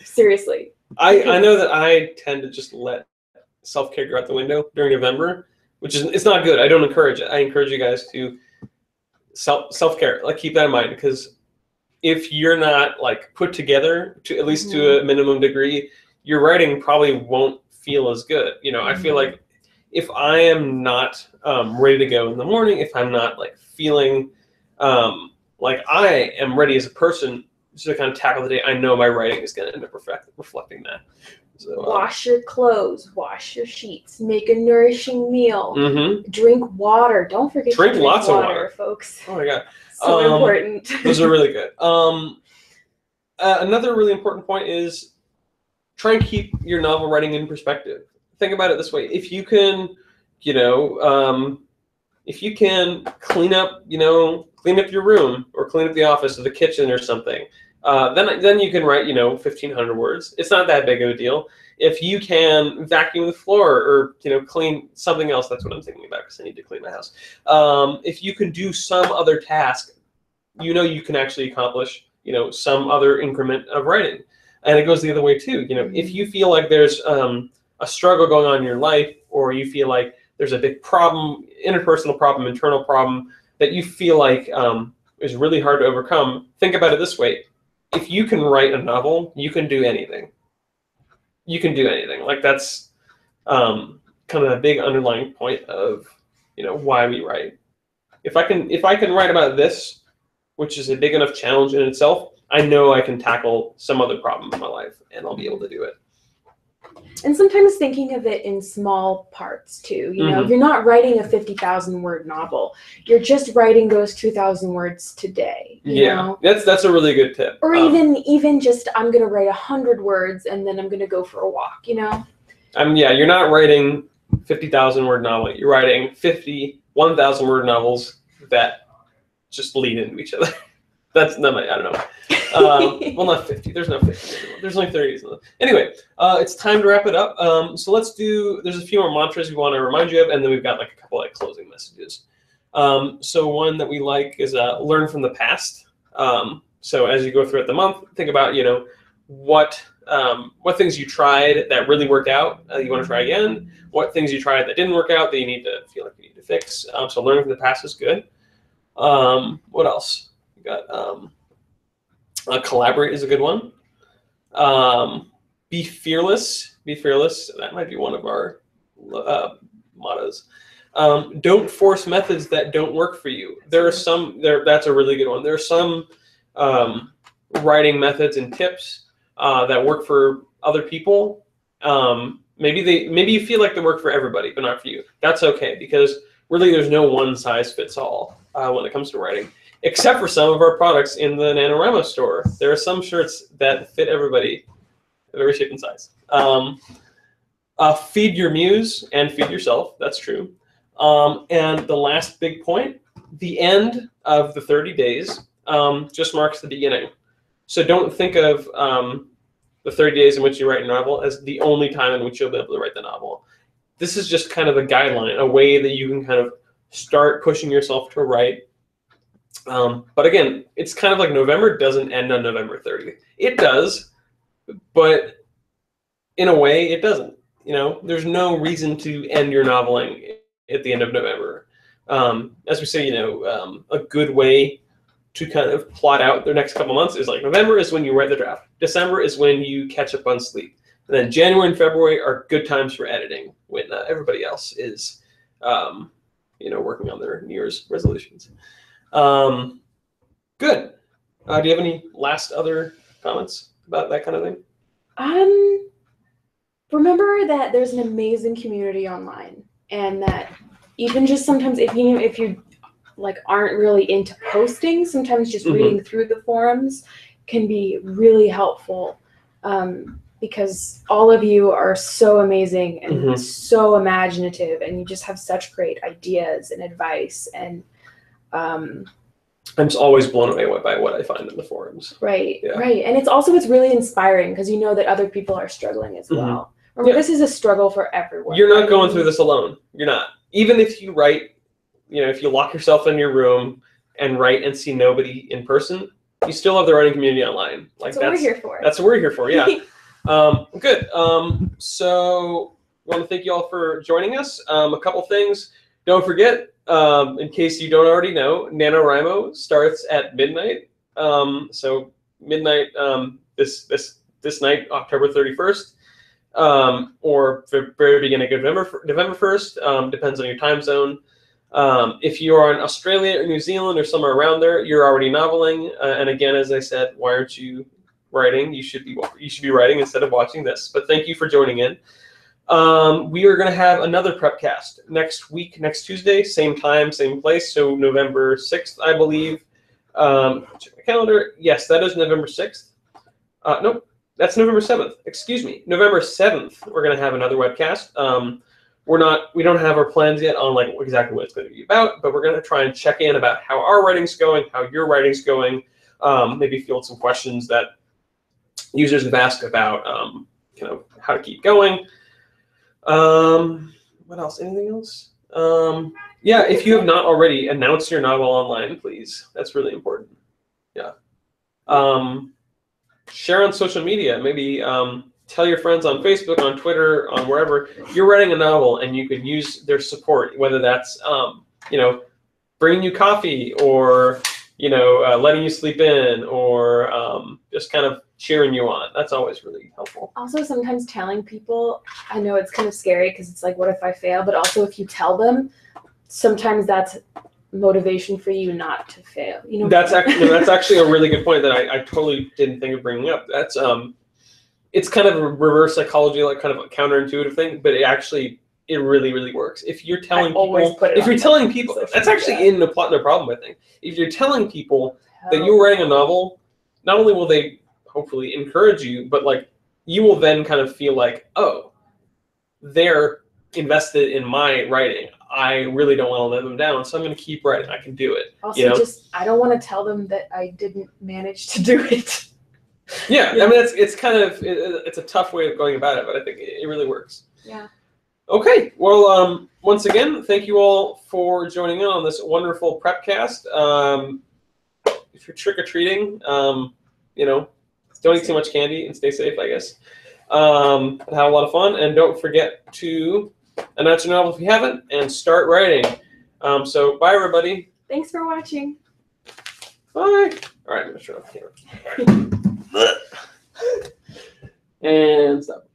Seriously. I know that I tend to just let self-care go out the window during November, it's not good. I don't encourage it. I encourage you guys to self-care. Like, keep that in mind, because if you're not like put together to at least to a minimum degree, your writing probably won't feel as good. You know, I feel like if I am not ready to go in the morning, if I'm not like feeling like I am ready as a person to kind of tackle the day, I know my writing is going to end up reflecting that. So, wash your clothes, wash your sheets, make a nourishing meal, drink water. Don't forget to drink lots water, of water, folks. Oh my god, so important. Those are really good. Another really important point is try and keep your novel writing in perspective. Think about it this way: if you can, you know, if you can clean up your room or clean up the office or the kitchen or something, then you can write 1,500 words. It's not that big of a deal. If you can vacuum the floor or clean something else, that's what I'm thinking about because I need to clean my house. If you can do some other task, you can actually accomplish some other increment of writing. And it goes the other way too. If you feel like there's a struggle going on in your life, or you feel like there's a big problem, interpersonal problem, internal problem that you feel like is really hard to overcome, think about it this way. If you can write a novel, you can do anything. You can do anything. Like that's kind of a big underlying point of why we write. If I can write about this, which is a big enough challenge in itself, I know I can tackle some other problem in my life, and I'll be able to do it. And sometimes thinking of it in small parts too. You're not writing a 50,000 word novel. You're just writing those 2,000 words today. You know? That's a really good tip. Or even just I'm gonna write 100 words and then I'm gonna go for a walk. You're not writing 50,000 word novel. You're writing 1,000 word novels that just lead into each other. That's not I don't know. Well, not 50. There's no 50 anymore. There's only 30s. Anyway, it's time to wrap it up. So let's do. There's a few more mantras we want to remind you of, and then we've got like a couple like closing messages. So one that we like is learn from the past. So as you go throughout the month, think about what things you tried that really worked out you want to try again. What things you tried that didn't work out that you feel like you need to fix. So learning from the past is good. What else? We got collaborate is a good one. Be fearless. Be fearless. That might be one of our mottos. Don't force methods that don't work for you. There are some. That's a really good one. There are some writing methods and tips that work for other people. Maybe you feel like they work for everybody, but not for you. That's okay, because really there's no one size fits all when it comes to writing. Except for some of our products in the NaNoWriMo store. There are some shirts that fit everybody, every shape and size. Feed your muse and feed yourself. That's true. And the last big point, the end of the 30 days just marks the beginning. So don't think of the 30 days in which you write a novel as the only time in which you'll be able to write the novel. This is just kind of a guideline, a way that you can kind of start pushing yourself to write. But again, it's kind of like November doesn't end on November 30th. It does, but in a way it doesn't. There's no reason to end your noveling at the end of November. As we say, a good way to kind of plot out the next couple months is like November is when you write the draft. December is when you catch up on sleep. And then January and February are good times for editing when everybody else is, working on their New Year's resolutions. Good. Do you have any last other comments about that kind of thing? Remember that there's an amazing community online, and that even just sometimes if you like aren't really into posting, sometimes just reading through the forums can be really helpful, because all of you are so amazing and so imaginative, and you just have such great ideas and advice, and I'm just always blown away by what I find in the forums. Right, yeah. Right. And it's really inspiring because you know that other people are struggling as well. Remember, this is a struggle for everyone. You're not going through this alone. You're not. Even if you write, if you lock yourself in your room and write and see nobody in person, you still have the writing community online. Like that's what we're here for. That's what we're here for, yeah. Good. So I want to thank you all for joining us. A couple things. Don't forget, in case you don't already know, NaNoWriMo starts at midnight So midnight this night, October 31st, or the very beginning of November 1st, depends on your time zone. If you are in Australia or New Zealand or somewhere around there, you're already noveling. And again, as I said, why aren't you writing? You should be writing instead of watching this. But thank you for joining in. We are going to have another prepcast next week, next Tuesday, same time, same place. So November 6th, I believe. Check my calendar. Yes, that is November 6th. Nope, that's November 7th. Excuse me, November 7th. We're going to have another webcast. We don't have our plans yet on like exactly what it's going to be about, but we're going to try and check in about how our writing's going, how your writing's going, maybe field some questions that users have asked about kind of how to keep going. What else? Anything else? Yeah, if you have not already, announce your novel online, please. That's really important. Yeah. Share on social media. Maybe tell your friends on Facebook, on Twitter, on wherever you're writing a novel, and you could use their support, whether that's bringing you coffee, or letting you sleep in, or just kind of cheering you on. That's always really helpful. Also, sometimes telling people, I know it's kind of scary because it's like, what if I fail? But also, if you tell them, sometimes that's motivation for you not to fail. That's actually a really good point that I totally didn't think of bringing up. That's it's kind of a reverse psychology, like kind of a counterintuitive thing, but it really, really works. If you're telling people, that's actually in the Plot No Problem, I think. If you're telling people that you're writing a novel, not only will they hopefully encourage you, but like you will then kind of feel like, oh, they're invested in my writing. I really don't want to let them down, so I'm going to keep writing. I can do it. Also, I don't want to tell them that I didn't manage to do it. Yeah, I mean, it's a tough way of going about it, but I think it really works. Yeah. Okay, well, once again, thank you all for joining in on this wonderful prepcast. If you're trick-or-treating, don't eat too much candy and stay safe, I guess. Have a lot of fun, and don't forget to announce your novel if you haven't, and start writing. So bye, everybody. Thanks for watching. Bye. All right, I'm going to turn off the camera. And stop.